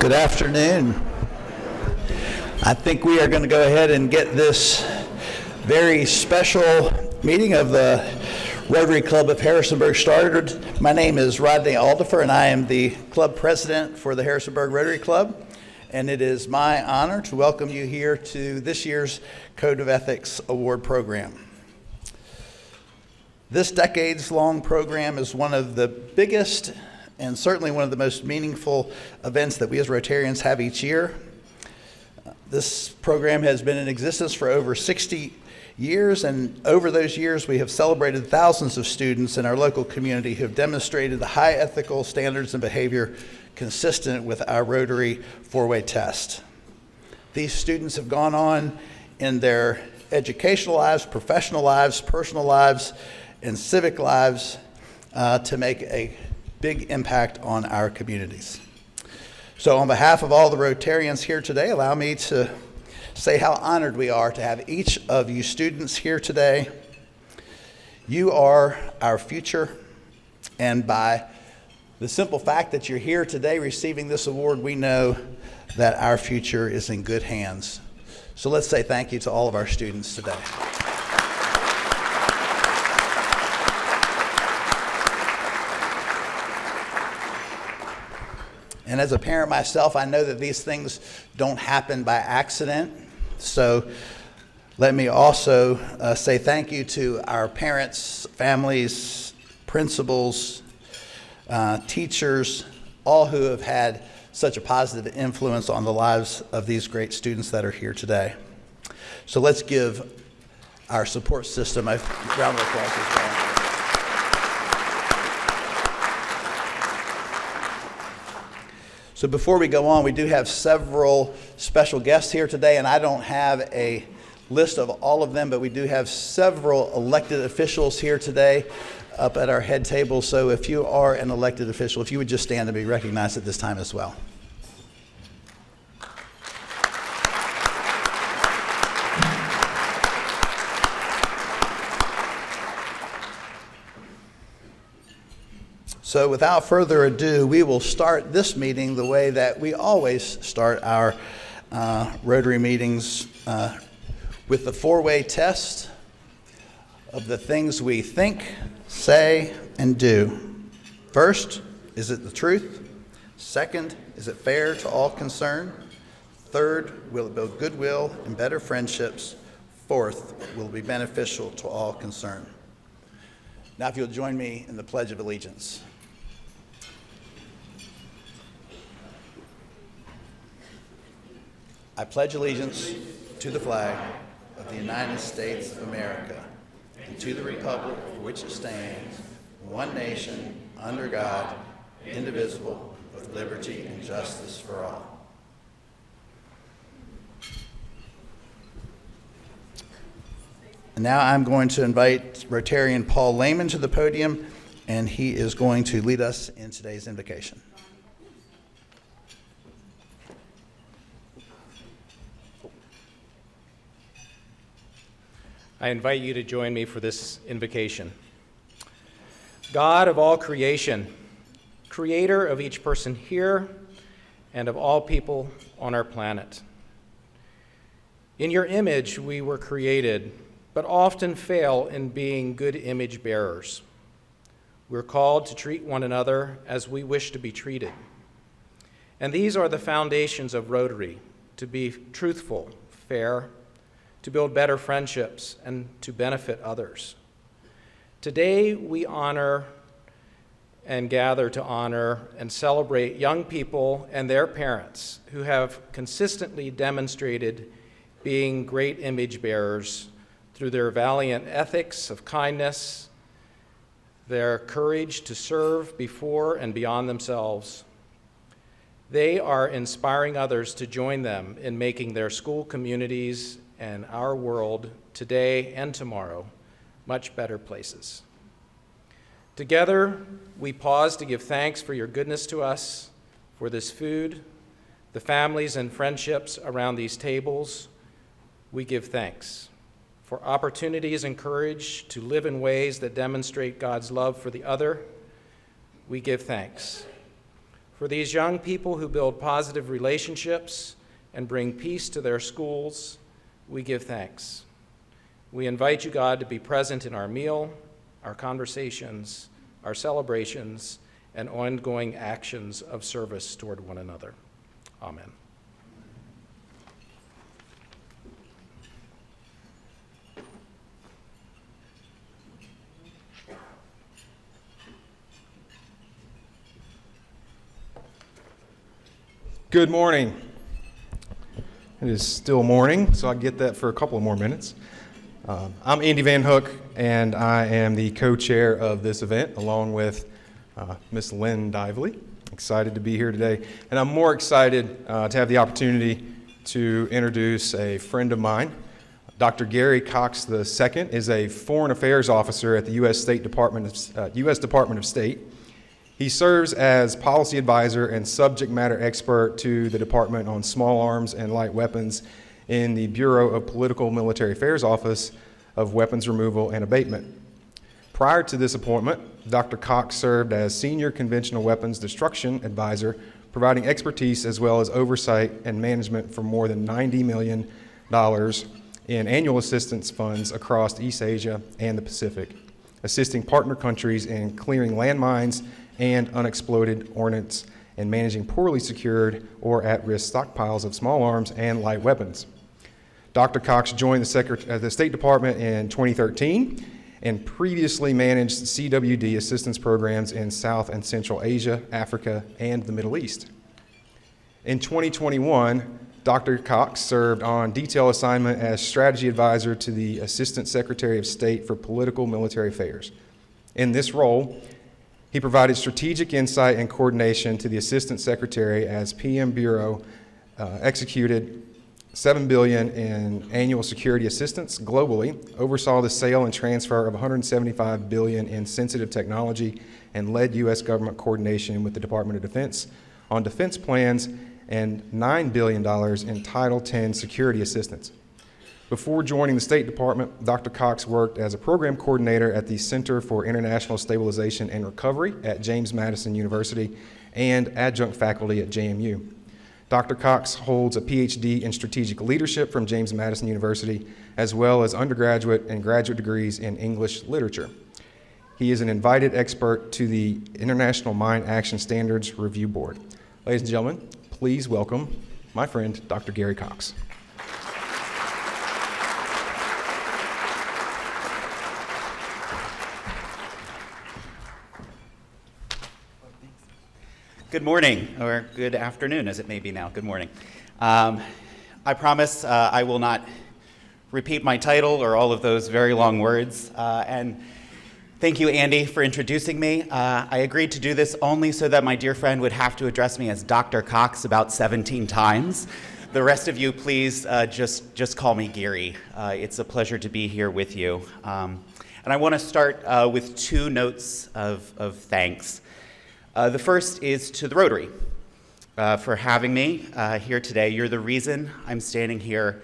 Good afternoon. I think we are going to go ahead and get this very special meeting of the Rotary Club of Harrisonburg started. My name is Rodney Aldifer, and I am the club president for the Harrisonburg Rotary Club. And it is my honor to welcome you here to this year's Code of Ethics Award Program. This decades-long program is one of the biggest and certainly one of the most meaningful events that we as Rotarians have each year. This program has been in existence for over 60 years, and over those years we have celebrated thousands of students in our local community who have demonstrated the high ethical standards and behavior consistent with our Rotary four-way test. These students have gone on in their educational lives, professional lives, personal lives, and civic lives to make a big impact on our communities. So on behalf of all the Rotarians here today, allow me to say how honored we are to have each of you students here today. You are our future, and by the simple fact that you're here today receiving this award, we know that our future is in good hands. So let's say thank you to all of our students today. And as a parent myself, I know that these things don't happen by accident. So let me also say thank you to our parents, families, principals, teachers, all who have had such a positive influence on the lives of these great students that are here today. So let's give our support system a round of applause as well. So before we go on, we do have several special guests here today, and I don't have a list of all of them, but we do have several elected officials here today up at our head table. So if you are an elected official, if you would just stand and be recognized at this time as well. So without further ado, we will start this meeting the way that we always start our Rotary meetings with the four-way test of the things we think, say, and do. First, is it the truth? Second, is it fair to all concerned? Third, will it build goodwill and better friendships? Fourth, will it be beneficial to all concerned? Now if you'll join me in the Pledge of Allegiance. I pledge allegiance to the flag of the United States of America and to the republic for which it stands, one nation, under God, indivisible, with liberty and justice for all. And now I'm going to invite Rotarian Paul Lehman to the podium, and he is going to lead us in today's invocation. I invite you to join me for this invocation. God of all creation, creator of each person here and of all people on our planet. In your image we were created, but often fail in being good image bearers. We're called to treat one another as we wish to be treated. And these are the foundations of Rotary: to be truthful, fair, to build better friendships, and to benefit others. Today, we honor and gather to honor and celebrate young people and their parents who have consistently demonstrated being great image bearers through their valiant ethics of kindness, their courage to serve before and beyond themselves. They are inspiring others to join them in making their school communities and our world today and tomorrow much better places. Together, we pause to give thanks for your goodness to us, for this food, the families and friendships around these tables. We give thanks for opportunities and courage to live in ways that demonstrate God's love for the other. We give thanks For these young people who build positive relationships and bring peace to their schools, we give thanks. We invite you, God, to be present in our meal, our conversations, our celebrations, and ongoing actions of service toward one another. Amen. Good morning. It is still morning, so I get that for a couple of more minutes. I'm Andy Van Hook, and I am the co-chair of this event, along with Miss Lynn Dively. Excited to be here today, and I'm more excited to have the opportunity to introduce a friend of mine. Dr. Geary Cox II is a foreign affairs officer at the U.S. Department of State. He serves as policy advisor and subject matter expert to the Department on Small Arms and Light Weapons in the Bureau of Political Military Affairs Office of Weapons Removal and Abatement. Prior to this appointment, Dr. Cox served as Senior Conventional Weapons Destruction Advisor, providing expertise as well as oversight and management for more than $90 million in annual assistance funds across East Asia and the Pacific, assisting partner countries in clearing landmines and unexploded ordnance and managing poorly secured or at-risk stockpiles of small arms and light weapons. Dr. Cox joined the State Department in 2013 and previously managed CWD assistance programs in South and Central Asia, Africa, and the Middle East. In 2021, Dr. Cox served on detail assignment as strategy advisor to the Assistant Secretary of State for Political Military Affairs. In this role, he provided strategic insight and coordination to the Assistant Secretary as PM Bureau executed $7 billion in annual security assistance globally, oversaw the sale and transfer of $175 billion in sensitive technology, and led U.S. government coordination with the Department of Defense on defense plans and $9 billion in Title X security assistance. Before joining the State Department, Dr. Cox worked as a program coordinator at the Center for International Stabilization and Recovery at James Madison University and adjunct faculty at JMU. Dr. Cox holds a PhD in strategic leadership from James Madison University, as well as undergraduate and graduate degrees in English literature. He is an invited expert to the International Mine Action Standards Review Board. Ladies and gentlemen, please welcome my friend, Dr. Geary Cox. Good morning, or good afternoon, as it may be now. Good morning. I promise I will not repeat my title or all of those very long words. And thank you, Andy, for introducing me. I agreed to do this only so that my dear friend would have to address me as Dr. Cox about 17 times. The rest of you, please just call me Geary. It's a pleasure to be here with you. And I want to start with two notes of thanks. The first is to the Rotary for having me here today. You're the reason I'm standing here,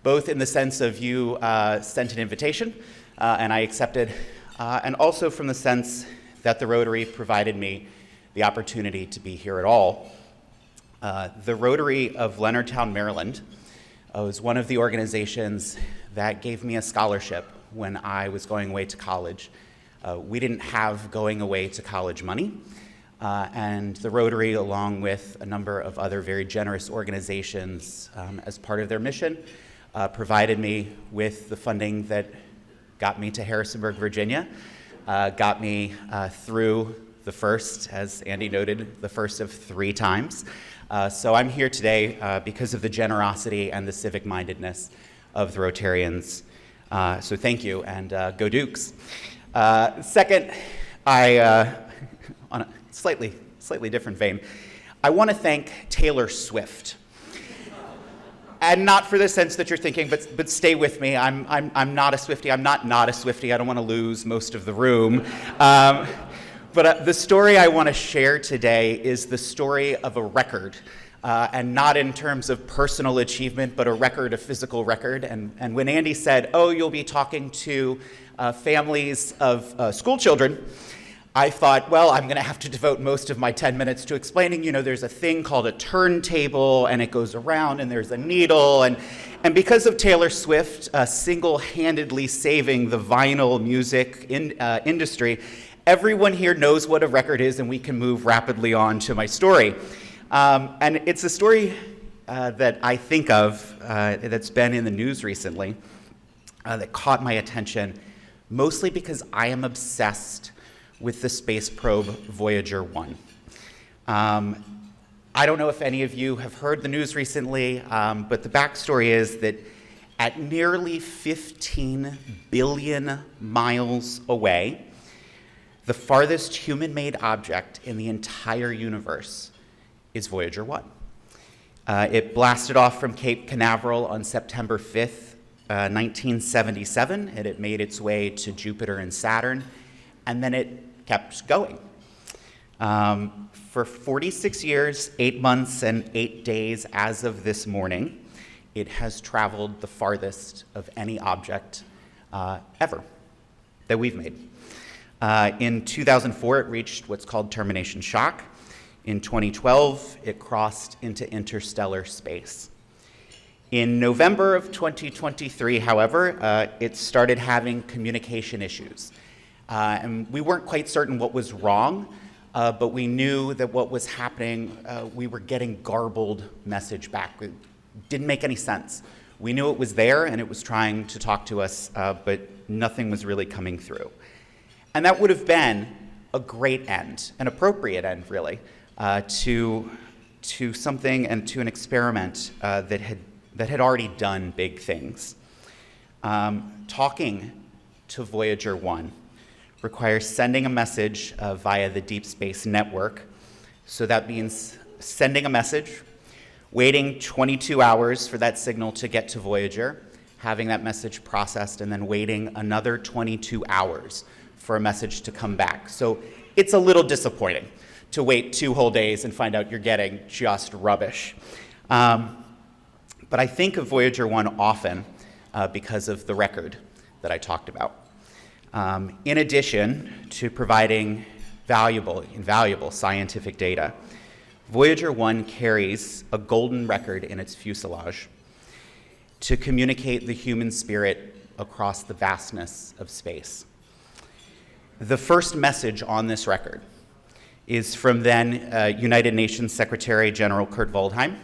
both in the sense of you sent an invitation and I accepted, and also from the sense that the Rotary provided me the opportunity to be here at all. The Rotary of Leonardtown, Maryland was one of the organizations that gave me a scholarship when I was going away to college. We didn't have going away to college money. And the Rotary, along with a number of other very generous organizations as part of their mission, provided me with the funding that got me to Harrisonburg, Virginia, got me through the first, as Andy noted, the first of 3 times. So I'm here today because of the generosity and the civic-mindedness of the Rotarians. So thank you, and go Dukes. Second, on a slightly different vein, I want to thank Taylor Swift. And not for the sense that you're thinking, but stay with me. I'm not a Swiftie. I'm not a Swiftie. I don't want to lose most of the room. But the story I want to share today is the story of a record, and not in terms of personal achievement, but a record, a physical record. And when Andy said, "Oh, you'll be talking to families of school children," I thought, well, I'm going to have to devote most of my 10 minutes to explaining, there's a thing called a turntable, and it goes around, and there's a needle, and because of Taylor Swift single-handedly saving the vinyl music industry, everyone here knows what a record is, and we can move rapidly on to my story. And it's a story that I think of that's been in the news recently that caught my attention, mostly because I am obsessed with the space probe Voyager 1. I don't know if any of you have heard the news recently, but the backstory is that at nearly 15 billion miles away, the farthest human-made object in the entire universe is Voyager 1. It blasted off from Cape Canaveral on September 5th, 1977, and it made its way to Jupiter and Saturn, and then it kept going. For 46 years, 8 months, and 8 days as of this morning, it has traveled the farthest of any object ever that we've made. In 2004, it reached what's called termination shock. In 2012, it crossed into interstellar space. In November of 2023, however, it started having communication issues. And we weren't quite certain what was wrong, but we knew that what was happening, we were getting garbled message back. It didn't make any sense. We knew it was there and it was trying to talk to us, but nothing was really coming through. And that would have been a great end, an appropriate end, really, to something and to an experiment that had already done big things. Talking to Voyager 1 requires sending a message via the Deep Space Network. So that means sending a message, waiting 22 hours for that signal to get to Voyager, having that message processed, and then waiting another 22 hours for a message to come back. So it's a little disappointing to wait 2 whole days and find out you're getting just rubbish. But I think of Voyager 1 often because of the record that I talked about. In addition to providing invaluable scientific data, Voyager 1 carries a golden record in its fuselage to communicate the human spirit across the vastness of space. The first message on this record is from then United Nations Secretary General Kurt Waldheim,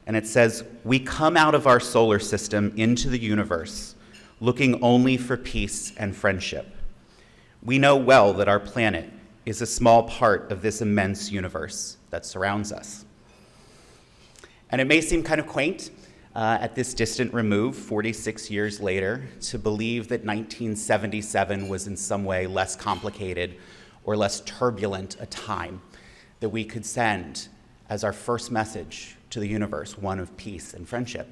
and it says, "We come out of our solar system into the universe looking only for peace and friendship. We know well that our planet is a small part of this immense universe that surrounds us." And it may seem kind of quaint at this distant remove, 46 years later, to believe that 1977 was in some way less complicated or less turbulent a time that we could send as our first message to the universe, one of peace and friendship.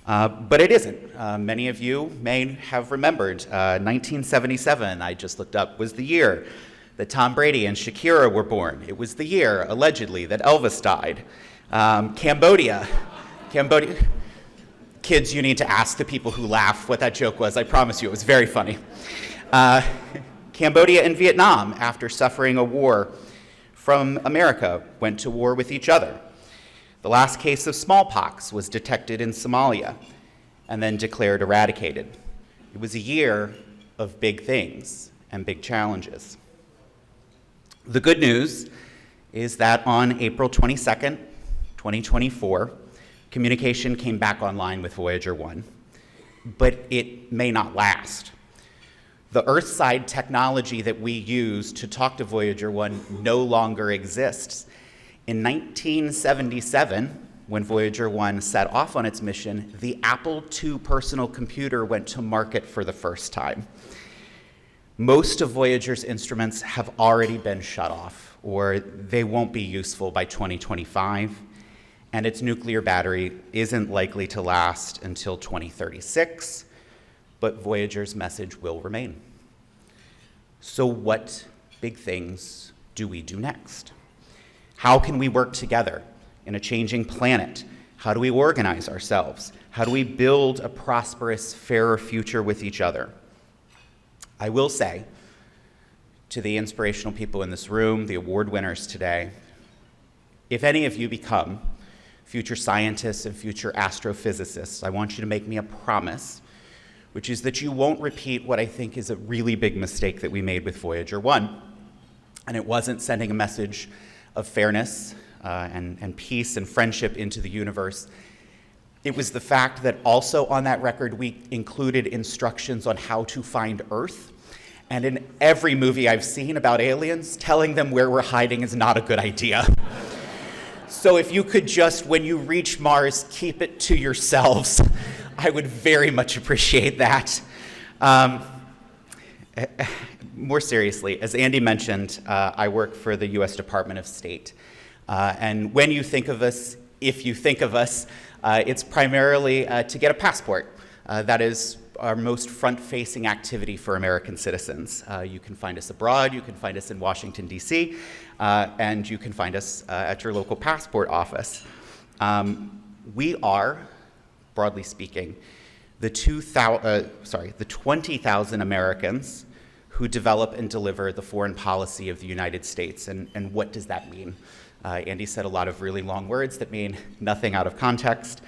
But it isn't. Many of you may have remembered 1977, I just looked up, was the year that Tom Brady and Shakira were born. It was the year, allegedly, that Elvis died. Cambodia. Kids, you need to ask the people who laughed what that joke was. I promise you, it was very funny. Cambodia and Vietnam, after suffering a war from America, went to war with each other. The last case of smallpox was detected in Somalia and then declared eradicated. It was a year of big things and big challenges. The good news is that on April 22nd, 2024, communication came back online with Voyager 1, but it may not last. The Earthside technology that we use to talk to Voyager 1 no longer exists. In 1977, when Voyager 1 set off on its mission, the Apple II personal computer went to market for the first time. Most of Voyager's instruments have already been shut off, or they won't be useful by 2025, and its nuclear battery isn't likely to last until 2036, but Voyager's message will remain. So what big things do we do next? How can we work together in a changing planet? How do we organize ourselves? How do we build a prosperous, fairer future with each other? I will say, to the inspirational people in this room, the award winners today, if any of you become future scientists and future astrophysicists, I want you to make me a promise, which is that you won't repeat what I think is a really big mistake that we made with Voyager 1. And it wasn't sending a message of fairness and peace and friendship into the universe. It was the fact that also on that record we included instructions on how to find Earth. And in every movie I've seen about aliens, telling them where we're hiding is not a good idea. So if you could just, when you reach Mars, keep it to yourselves, I would very much appreciate that. More seriously, as Andy mentioned, I work for the U.S. Department of State. And when you think of us, if you think of us, it's primarily to get a passport. That is our most front-facing activity for American citizens. You can find us abroad, you can find us in Washington, D.C., and you can find us at your local passport office. We are, broadly speaking, the 20,000 Americans who develop and deliver the foreign policy of the United States. And what does that mean? Andy said a lot of really long words that mean nothing out of context.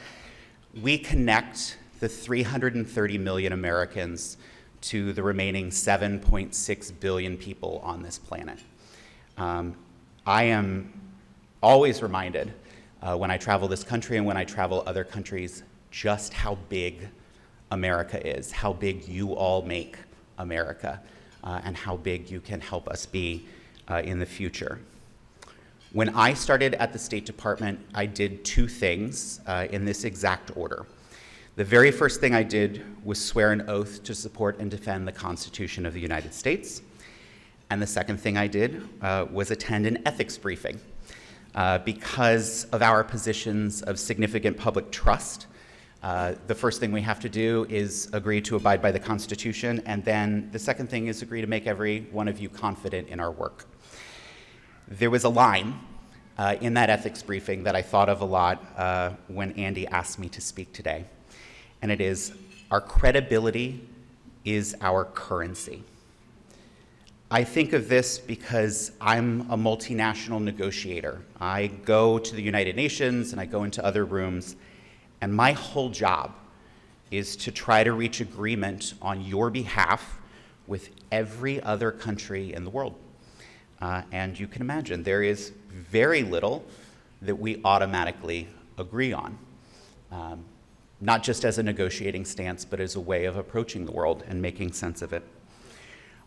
We connect the 330 million Americans to the remaining 7.6 billion people on this planet. I am always reminded when I travel this country and when I travel other countries just how big America is, how big you all make America, and how big you can help us be in the future. When I started at the State Department, I did two things in this exact order. The very first thing I did was swear an oath to support and defend the Constitution of the United States. And the second thing I did was attend an ethics briefing. Because of our positions of significant public trust, the first thing we have to do is agree to abide by the Constitution, and then the second thing is agree to make every one of you confident in our work. There was a line in that ethics briefing that I thought of a lot when Andy asked me to speak today, and it is, our credibility is our currency. I think of this because I'm a multinational negotiator. I go to the United Nations and I go into other rooms, and my whole job is to try to reach agreement on your behalf with every other country in the world. And you can imagine there is very little that we automatically agree on, not just as a negotiating stance, but as a way of approaching the world and making sense of it.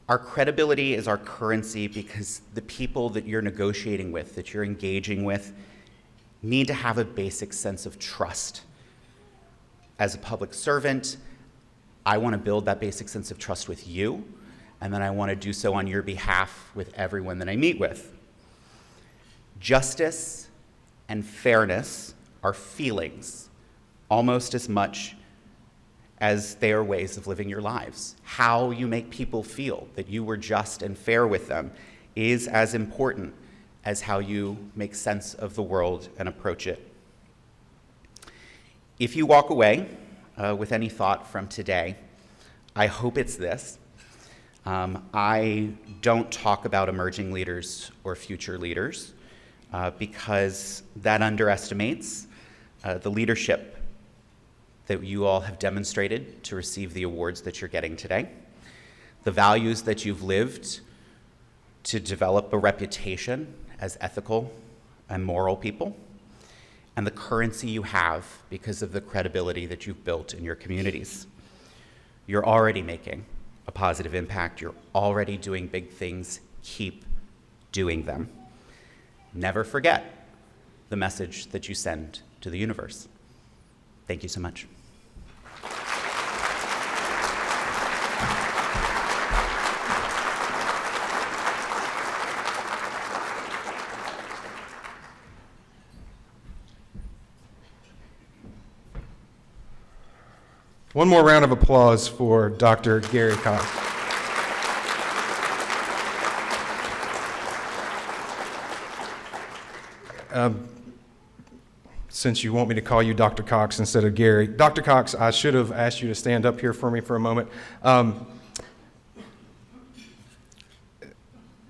Our credibility is our currency because the people that you're negotiating with, that you're engaging with, need to have a basic sense of trust. As a public servant, I want to build that basic sense of trust with you, and then I want to do so on your behalf with everyone that I meet with. Justice and fairness are feelings almost as much as they are ways of living your lives. How you make people feel that you were just and fair with them is as important as how you make sense of the world and approach it. If you walk away with any thought from today, I hope it's this. I don't talk about emerging leaders or future leaders because that underestimates the leadership that you all have demonstrated to receive the awards that you're getting today, the values that you've lived to develop a reputation as ethical and moral people, and the currency you have because of the credibility that you've built in your communities. You're already making a positive impact. You're already doing big things. Keep doing them. Never forget the message that you send to the universe. Thank you so much. One more round of applause for Dr. Geary Cox. Since you want me to call you Dr. Cox instead of Gary, Dr. Cox, I should have asked you to stand up here for me for a moment.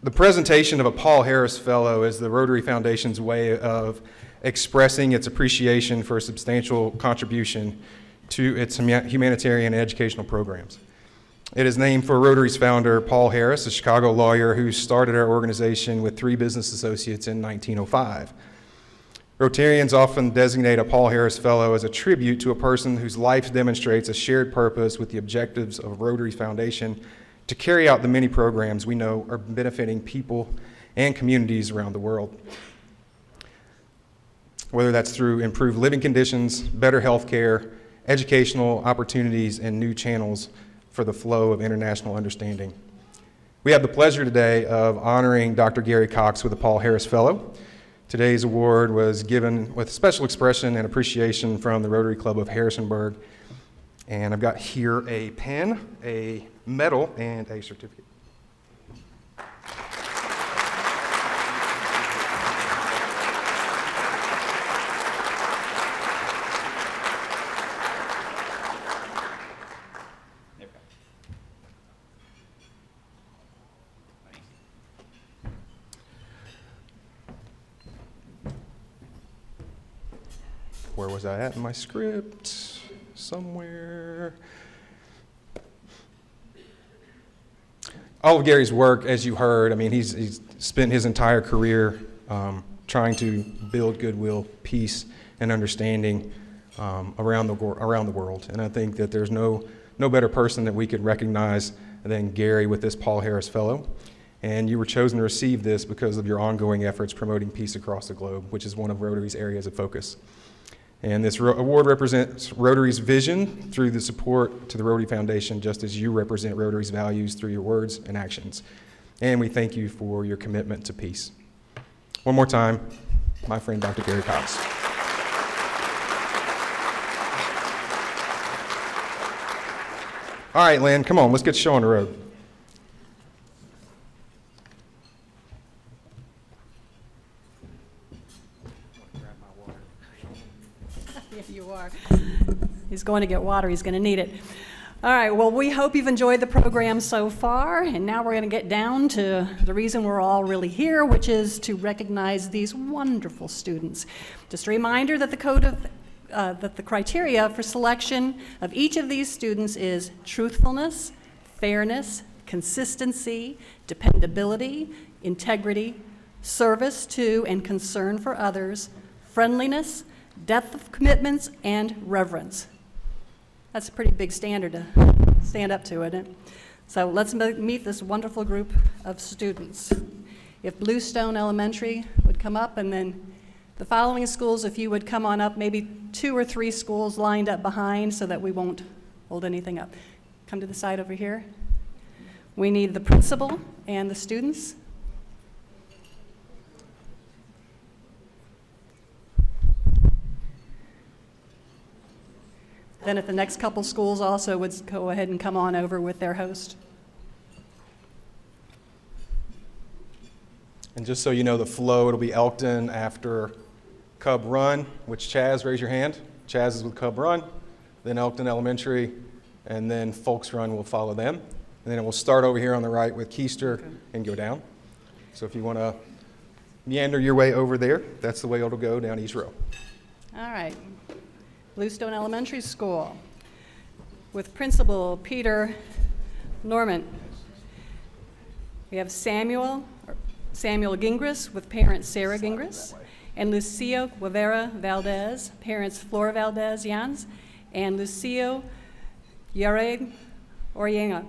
The presentation of a Paul Harris Fellow is the Rotary Foundation's way of expressing its appreciation for a substantial contribution to its humanitarian and educational programs. It is named for Rotary's founder, Paul Harris, a Chicago lawyer who started our organization with 3 business associates in 1905. Rotarians often designate a Paul Harris Fellow as a tribute to a person whose life demonstrates a shared purpose with the objectives of Rotary Foundation to carry out the many programs we know are benefiting people and communities around the world. Whether that's through improved living conditions, better health care, educational opportunities, and new channels for the flow of international understanding. We have the pleasure today of honoring Dr. Geary Cox with the Paul Harris Fellow. Today's award was given with special expression and appreciation from the Rotary Club of Harrisonburg. And I've got here a pen, a medal, and a certificate. Where was I at in my script? Somewhere. All of Gary's work, as you heard, I mean, he's spent his entire career trying to build goodwill, peace, and understanding around the world. And I think that there's no better person that we could recognize than Gary with this Paul Harris Fellow. And you were chosen to receive this because of your ongoing efforts promoting peace across the globe, which is one of Rotary's areas of focus. And this award represents Rotary's vision through the support to the Rotary Foundation, just as you represent Rotary's values through your words and actions. And we thank you for your commitment to peace. One more time, my friend Dr. Geary Cox. All right, Lynn, come on, let's get the show on the road. You are. He's going to get water. He's going to need it. All right. Well, we hope you've enjoyed the program so far. And now we're going to get down to the reason we're all really here, which is to recognize these wonderful students. Just a reminder that the criteria for selection of each of these students is truthfulness, fairness, consistency, dependability, integrity, service to and concern for others, friendliness, depth of commitments, and reverence. That's a pretty big standard to stand up to, isn't it? So let's meet this wonderful group of students. If Bluestone Elementary would come up, and then the following schools, if you would come on up, maybe 2 or 3 schools lined up behind so that we won't hold anything up. Come to the side over here. We need the principal and the students. Then if the next couple schools also would go ahead and come on over with their host. And just so you know the flow, it'll be Elkton after Cub Run, which Chaz, raise your hand. Chaz is with Cub Run, then Elkton Elementary, and then Folks Run will follow them. And then it will start over here on the right with Keister and go down. So if you want to meander your way over there, that's the way it'll go down each row. All right. Bluestone Elementary School with Principal Peter Norman. We have Samuel Gingras with parents Sarah Gingras, and Lucio Guevara Valdez, parents Flora Valdez Jans, and Lucio Yared Orienga.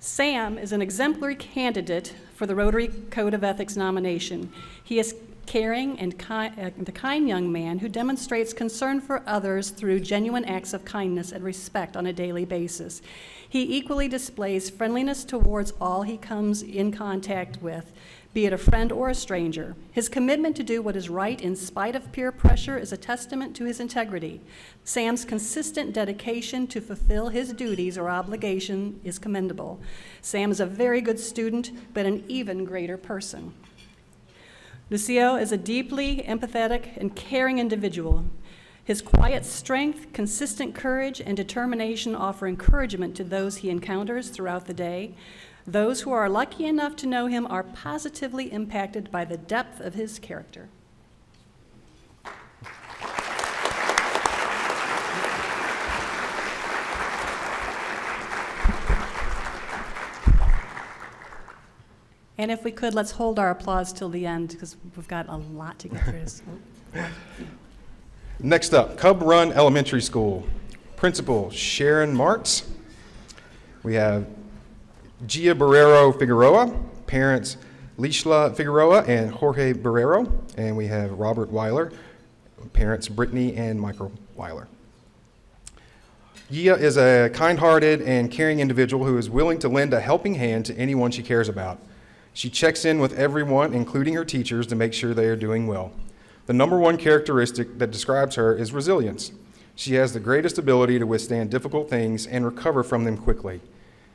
Sam is an exemplary candidate for the Rotary Code of Ethics nomination. He is caring and the kind young man who demonstrates concern for others through genuine acts of kindness and respect on a daily basis. He equally displays friendliness towards all he comes in contact with, be it a friend or a stranger. His commitment to do what is right in spite of peer pressure is a testament to his integrity. Sam's consistent dedication to fulfill his duties or obligation is commendable. Sam is a very good student, but an even greater person. Lucio is a deeply empathetic and caring individual. His quiet strength, consistent courage, and determination offer encouragement to those he encounters throughout the day. Those who are lucky enough to know him are positively impacted by the depth of his character. And if we could, let's hold our applause till the end, because we've got a lot to get through. Next up, Cub Run Elementary School. Principal Sharon Martz. We have Gia Barrero Figueroa, parents Lishla Figueroa and Jorge Barrero, and we have Robert Weiler, parents Brittany and Michael Weiler. Gia is a kind-hearted and caring individual who is willing to lend a helping hand to anyone she cares about. She checks in with everyone, including her teachers, to make sure they are doing well. The number one characteristic that describes her is resilience. She has the greatest ability to withstand difficult things and recover from them quickly.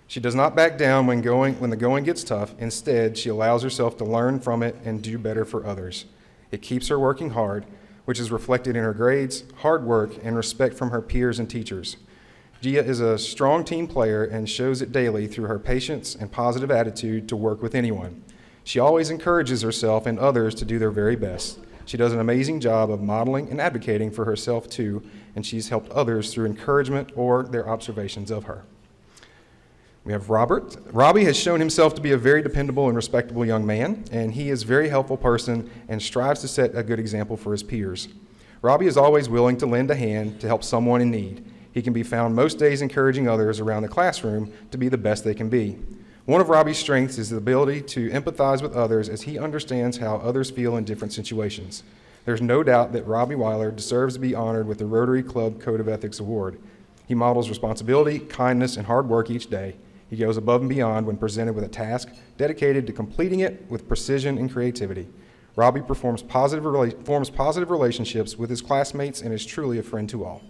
She does not back down when the going gets tough. Instead, she allows herself to learn from it and do better for others. It keeps her working hard, which is reflected in her grades, hard work, and respect from her peers and teachers. Gia is a strong team player and shows it daily through her patience and positive attitude to work with anyone. She always encourages herself and others to do their very best. She does an amazing job of modeling and advocating for herself too, and she's helped others through encouragement or their observations of her. We have Robert. Robbie has shown himself to be a very dependable and respectable young man, and he is a very helpful person and strives to set a good example for his peers. Robbie is always willing to lend a hand to help someone in need. He can be found most days encouraging others around the classroom to be the best they can be. One of Robbie's strengths is the ability to empathize with others as he understands how others feel in different situations. There's no doubt that Robbie Weiler deserves to be honored with the Rotary Club Code of Ethics Award. He models responsibility, kindness, and hard work each day. He goes above and beyond when presented with a task, dedicated to completing it with precision and creativity. Robbie forms positive relationships with his classmates and is truly a friend to all.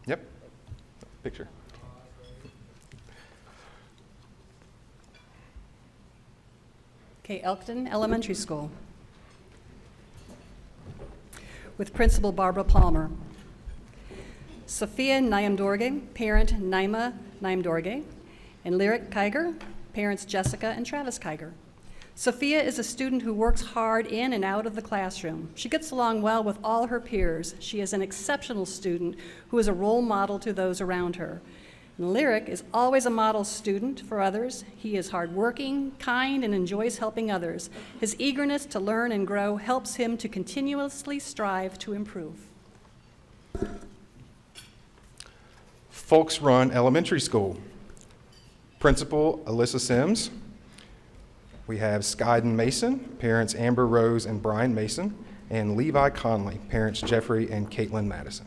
Yep. Picture. Okay, Elkton Elementary School. With Principal Barbara Palmer. Sophia Nyamdorge, parent Naima Nyamdorge, and Lyric Kiger, parents Jessica and Travis Kiger. Sophia is a student who works hard in and out of the classroom. She gets along well with all her peers. She is an exceptional student who is a role model to those around her. And Lyric is always a model student for others. He is hardworking, kind, and enjoys helping others. His eagerness to learn and grow helps him to continuously strive to improve. Folks Run Elementary School. Principal Alyssa Sims. We have Skyden Mason, parents Amber Rose and Brian Mason, and Levi Conley, parents Jeffrey and Caitlin Madison.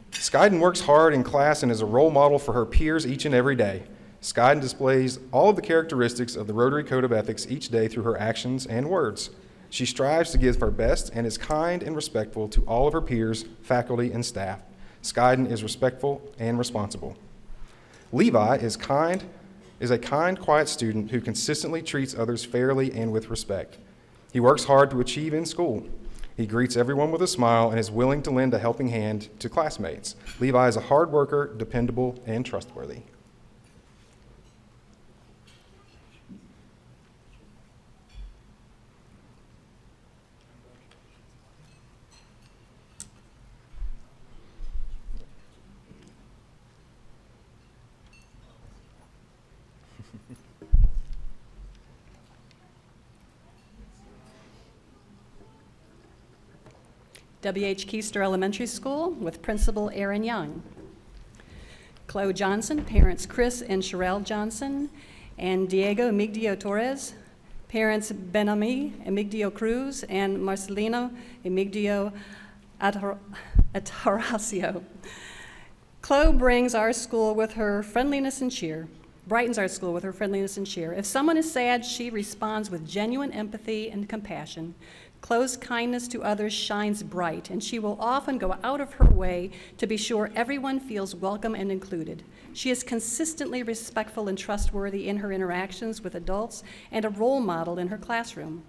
Skyden works hard in class and is a role model for her peers each and every day. Skyden displays all of the characteristics of the Rotary Code of Ethics each day through her actions and words. She strives to give her best and is kind and respectful to all of her peers, faculty, and staff. Skyden is respectful and responsible. Levi is a kind, quiet student who consistently treats others fairly and with respect. He works hard to achieve in school. He greets everyone with a smile and is willing to lend a helping hand to classmates. Levi is a hard worker, dependable, and trustworthy. W.H. Keister Elementary School with Principal Aaron Young. Chloe Johnson, parents Chris and Sherelle Johnson, and Diego Emigdio Torres, parents Benami Emigdio Cruz and Marcelino Emigdio Ataracio. Chloe brings our school with her friendliness and cheer, brightens our school with her friendliness and cheer. If someone is sad, she responds with genuine empathy and compassion. Chloe's kindness to others shines bright, and she will often go out of her way to be sure everyone feels welcome and included. She is consistently respectful and trustworthy in her interactions with adults and a role model in her classroom.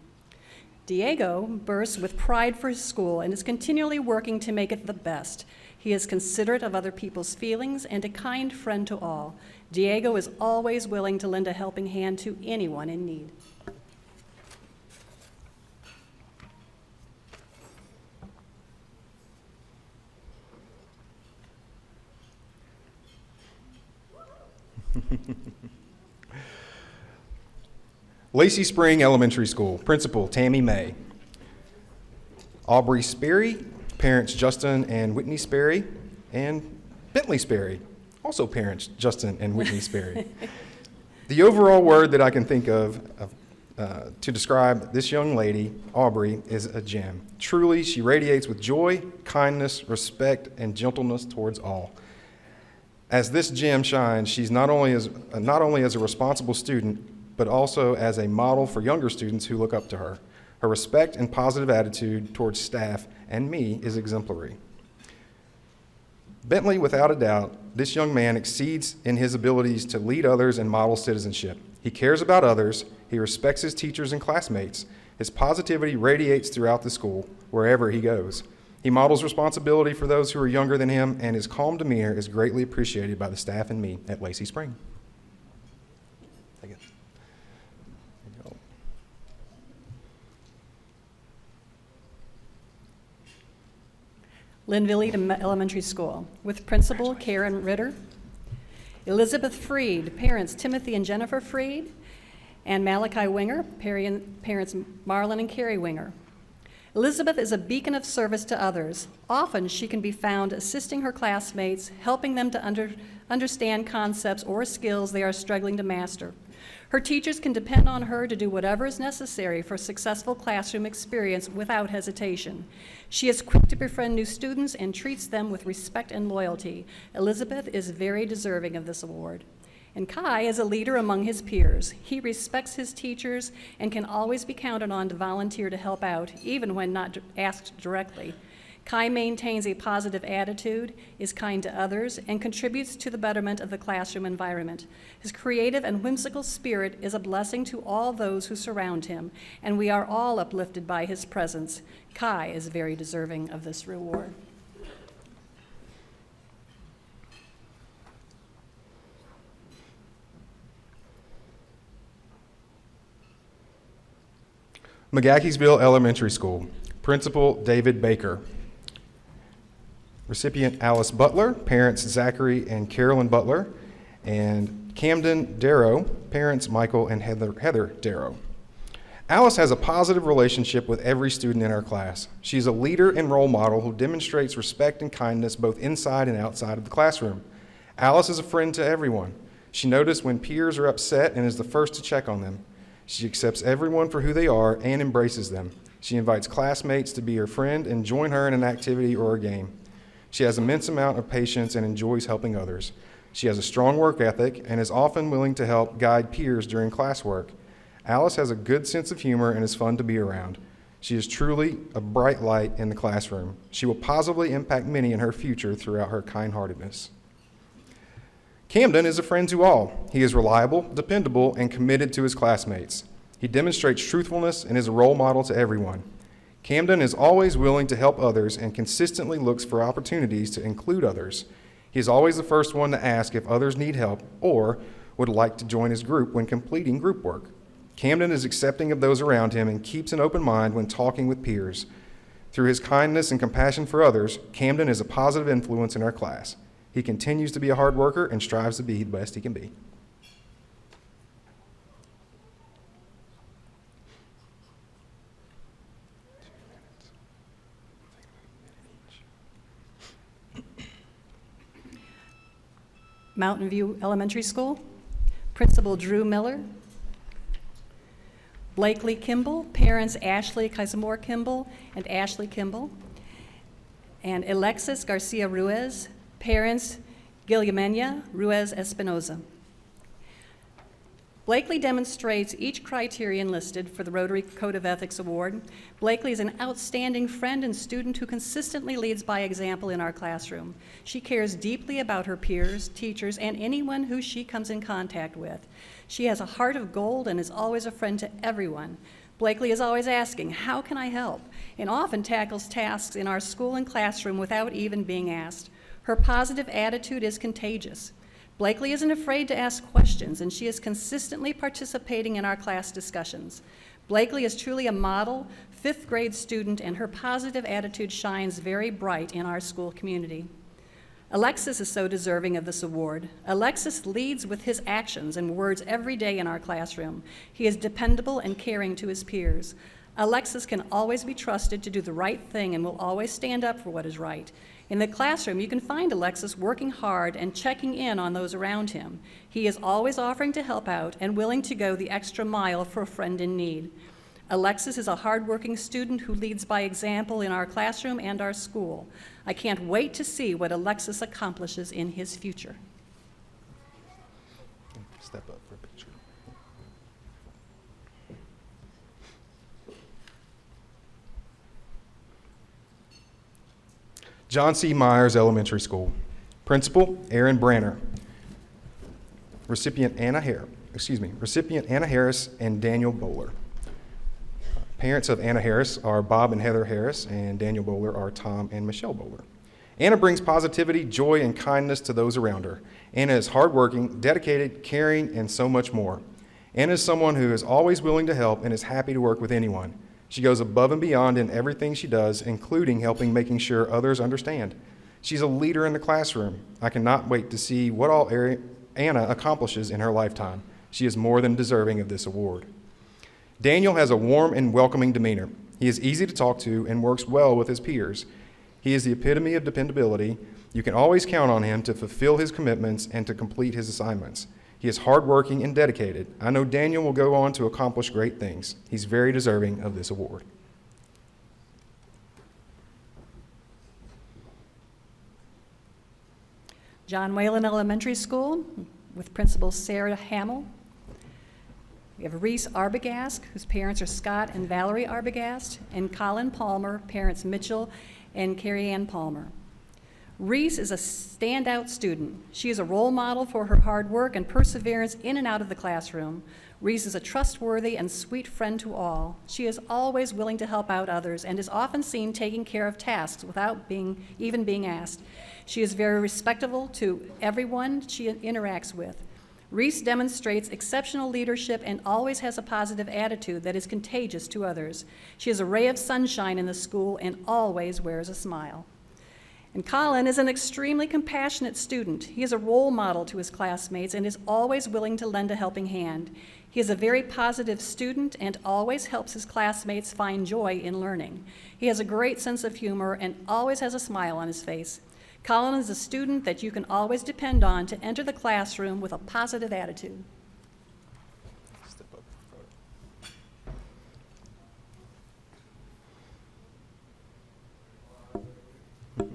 Diego bursts with pride for his school and is continually working to make it the best. He is considerate of other people's feelings and a kind friend to all. Diego is always willing to lend a helping hand to anyone in need. Lacey Spring Elementary School, Principal Tammy May. Aubrey Sperry, parents Justin and Whitney Sperry, and Bentley Sperry, also parents Justin and Whitney Sperry. The overall word that I can think of to describe this young lady, Aubrey, is a gem. Truly, she radiates with joy, kindness, respect, and gentleness towards all. As this gem shines, she's not only as a responsible student, but also as a model for younger students who look up to her. Her respect and positive attitude towards staff and me is exemplary. Bentley, without a doubt, this young man exceeds in his abilities to lead others and model citizenship. He cares about others, he respects his teachers and classmates. His positivity radiates throughout the school, wherever he goes. He models responsibility for those who are younger than him, and his calm demeanor is greatly appreciated by the staff and me at Lacey Spring. Take it. There you go. Linville Elementary School, with Principal Karen Ritter. Elizabeth Freed, parents Timothy and Jennifer Freed, and Malachi Winger, parents Marlon and Carrie Winger. Elizabeth is a beacon of service to others. Often she can be found assisting her classmates, helping them to understand concepts or skills they are struggling to master. Her teachers can depend on her to do whatever is necessary for successful classroom experience without hesitation. She is quick to befriend new students and treats them with respect and loyalty. Elizabeth is very deserving of this award. And Kai is a leader among his peers. He respects his teachers and can always be counted on to volunteer to help out, even when not asked directly. Kai maintains a positive attitude, is kind to others, and contributes to the betterment of the classroom environment. His creative and whimsical spirit is a blessing to all those who surround him, and we are all uplifted by his presence. Kai is very deserving of this reward. McGahkeysville Elementary School, Principal David Baker. Recipient Alice Butler, parents Zachary and Carolyn Butler, and Camden Darrow, parents Michael and Heather Darrow. Alice has a positive relationship with every student in our class. She's a leader and role model who demonstrates respect and kindness both inside and outside of the classroom. Alice is a friend to everyone. She notices when peers are upset and is the first to check on them. She accepts everyone for who they are and embraces them. She invites classmates to be her friend and join her in an activity or a game. She has an immense amount of patience and enjoys helping others. She has a strong work ethic and is often willing to help guide peers during classwork. Alice has a good sense of humor and is fun to be around. She is truly a bright light in the classroom. She will positively impact many in her future throughout her kind-heartedness. Camden is a friend to all. He is reliable, dependable, and committed to his classmates. He demonstrates truthfulness and is a role model to everyone. Camden is always willing to help others and consistently looks for opportunities to include others. He is always the first one to ask if others need help or would like to join his group when completing group work. Camden is accepting of those around him and keeps an open mind when talking with peers. Through his kindness and compassion for others, Camden is a positive influence in our class. He continues to be a hard worker and strives to be the best he can be. Mountain View Elementary School, Principal Drew Miller. Blakely Kimball, parents Ashley Kaisamore Kimball and Ashley Kimball. And Alexis Garcia Ruiz, parents Guillermina Ruiz Espinoza. Blakely demonstrates each criterion listed for the Rotary Code of Ethics Award. Blakely is an outstanding friend and student who consistently leads by example in our classroom. She cares deeply about her peers, teachers, and anyone who she comes in contact with. She has a heart of gold and is always a friend to everyone. Blakely is always asking, "How can I help?" and often tackles tasks in our school and classroom without even being asked. Her positive attitude is contagious. Blakely isn't afraid to ask questions, and she is consistently participating in our class discussions. Blakely is truly a model 5th grade student, and her positive attitude shines very bright in our school community. Alexis is so deserving of this award. Alexis leads with his actions and words every day in our classroom. He is dependable and caring to his peers. Alexis can always be trusted to do the right thing and will always stand up for what is right. In the classroom, you can find Alexis working hard and checking in on those around him. He is always offering to help out and willing to go the extra mile for a friend in need. Alexis is a hardworking student who leads by example in our classroom and our school. I can't wait to see what Alexis accomplishes in his future. Step up for a picture. John C. Myers Elementary School. Principal, Aaron Branner. Recipient Anna Harris and Daniel Bowler. Parents of Anna Harris are Bob and Heather Harris, and Daniel Bowler are Tom and Michelle Bowler. Anna brings positivity, joy, and kindness to those around her. Anna is hardworking, dedicated, caring, and so much more. Anna is someone who is always willing to help and is happy to work with anyone. She goes above and beyond in everything she does, including helping making sure others understand. She's a leader in the classroom. I cannot wait to see what all Anna accomplishes in her lifetime. She is more than deserving of this award. Daniel has a warm and welcoming demeanor. He is easy to talk to and works well with his peers. He is the epitome of dependability. You can always count on him to fulfill his commitments and to complete his assignments. He is hardworking and dedicated. I know Daniel will go on to accomplish great things. He's very deserving of this award. John Whalen Elementary School with Principal Sarah Hamill. We have Reese Arbogast, whose parents are Scott and Valerie Arbogast, and Colin Palmer, parents Mitchell and Carrie Ann Palmer. Reese is a standout student. She is a role model for her hard work and perseverance in and out of the classroom. Reese is a trustworthy and sweet friend to all. She is always willing to help out others and is often seen taking care of tasks without even being asked. She is very respectful to everyone she interacts with. Reese demonstrates exceptional leadership and always has a positive attitude that is contagious to others. She is a ray of sunshine in the school and always wears a smile. And Colin is an extremely compassionate student. He is a role model to his classmates and is always willing to lend a helping hand. He is a very positive student and always helps his classmates find joy in learning. He has a great sense of humor and always has a smile on his face. Colin is a student that you can always depend on to enter the classroom with a positive attitude. Step up for a photo.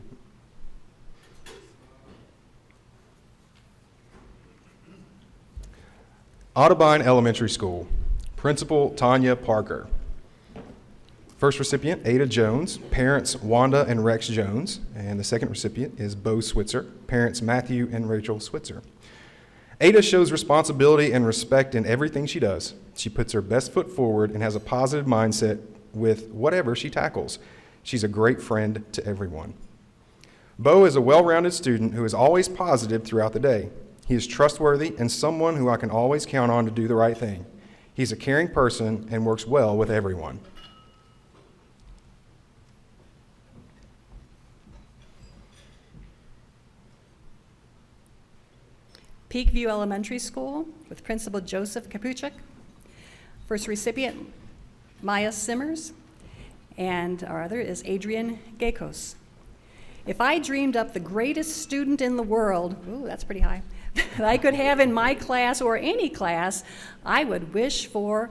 Audubon Elementary School. Principal Tanya Parker. First recipient, Ada Jones, parents Wanda and Rex Jones, and the second recipient is Bo Switzer, parents Matthew and Rachel Switzer. Ada shows responsibility and respect in everything she does. She puts her best foot forward and has a positive mindset with whatever she tackles. She's a great friend to everyone. Bo is a well-rounded student who is always positive throughout the day. He is trustworthy and someone who I can always count on to do the right thing. He's a caring person and works well with everyone. Peakview Elementary School with Principal Joseph Kapuchik. First recipient, Maya Simmers, and our other is Adrian Gakos. If I dreamed up the greatest student in the world, ooh, that's pretty high, that I could have in my class or any class, I would wish for,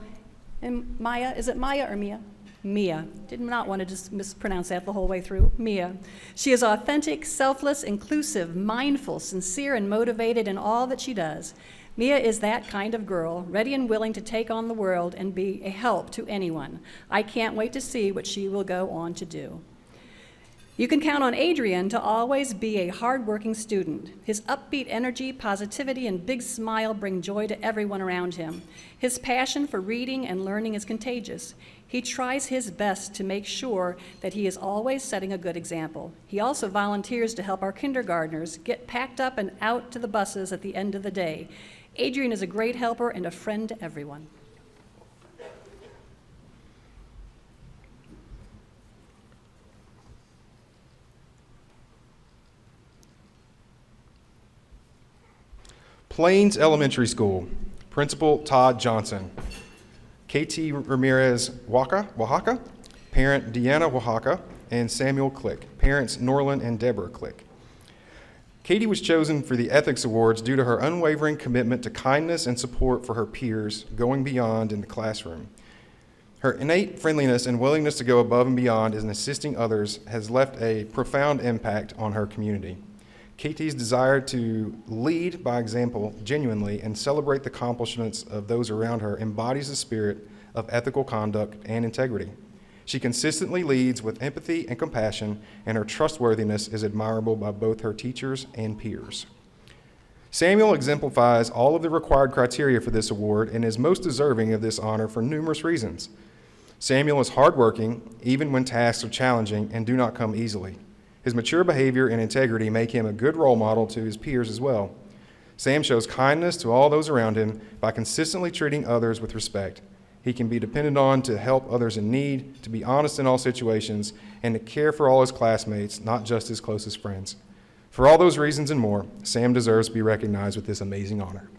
and Maya, is it Maya or Mia? Mia. Did not want to just mispronounce that the whole way through. Mia. She is authentic, selfless, inclusive, mindful, sincere, and motivated in all that she does. Mia is that kind of girl, ready and willing to take on the world and be a help to anyone. I can't wait to see what she will go on to do. You can count on Adrian to always be a hardworking student. His upbeat energy, positivity, and big smile bring joy to everyone around him. His passion for reading and learning is contagious. He tries his best to make sure that he is always setting a good example. He also volunteers to help our kindergartners get packed up and out to the buses at the end of the day. Adrian is a great helper and a friend to everyone. Plains Elementary School, Principal Todd Johnson. KT Ramirez Oaxaca, parent Deanna Oaxaca, and Samuel Click, parents Norland and Deborah Click. Katie was chosen for the Ethics Awards due to her unwavering commitment to kindness and support for her peers, going beyond in the classroom. Her innate friendliness and willingness to go above and beyond in assisting others has left a profound impact on her community. KT's desire to lead by example genuinely and celebrate the accomplishments of those around her embodies the spirit of ethical conduct and integrity. She consistently leads with empathy and compassion, and her trustworthiness is admirable by both her teachers and peers. Samuel exemplifies all of the required criteria for this award and is most deserving of this honor for numerous reasons. Samuel is hardworking, even when tasks are challenging and do not come easily. His mature behavior and integrity make him a good role model to his peers as well. Sam shows kindness to all those around him by consistently treating others with respect. He can be depended on to help others in need, to be honest in all situations, and to care for all his classmates, not just his closest friends. For all those reasons and more, Sam deserves to be recognized with this amazing honor.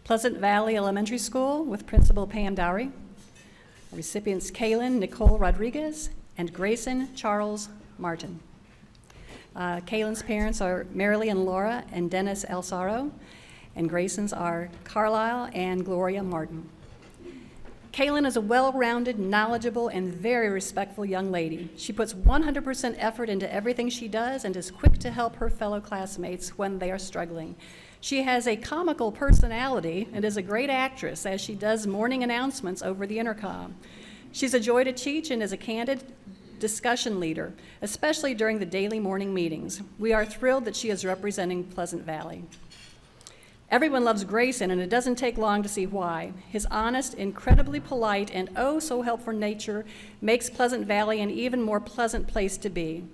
Pleasant Valley Elementary School with Principal Pam Dowry. Recipients Kaylin Nicole Rodriguez and Grayson Charles Martin. Kaylin's parents are Marilee and Laura and Dennis Elsaro, and Grayson's are Carlisle and Gloria Martin. Kaylin is a well-rounded, knowledgeable, and very respectful young lady. She puts 100% effort into everything she does and is quick to help her fellow classmates when they are struggling. She has a comical personality and is a great actress as she does morning announcements over the intercom. She's a joy to teach and is a candid discussion leader, especially during the daily morning meetings. We are thrilled that she is representing Pleasant Valley. Everyone loves Grayson, and it doesn't take long to see why. His honest, incredibly polite, and oh so helpful nature makes Pleasant Valley an even more pleasant place to be.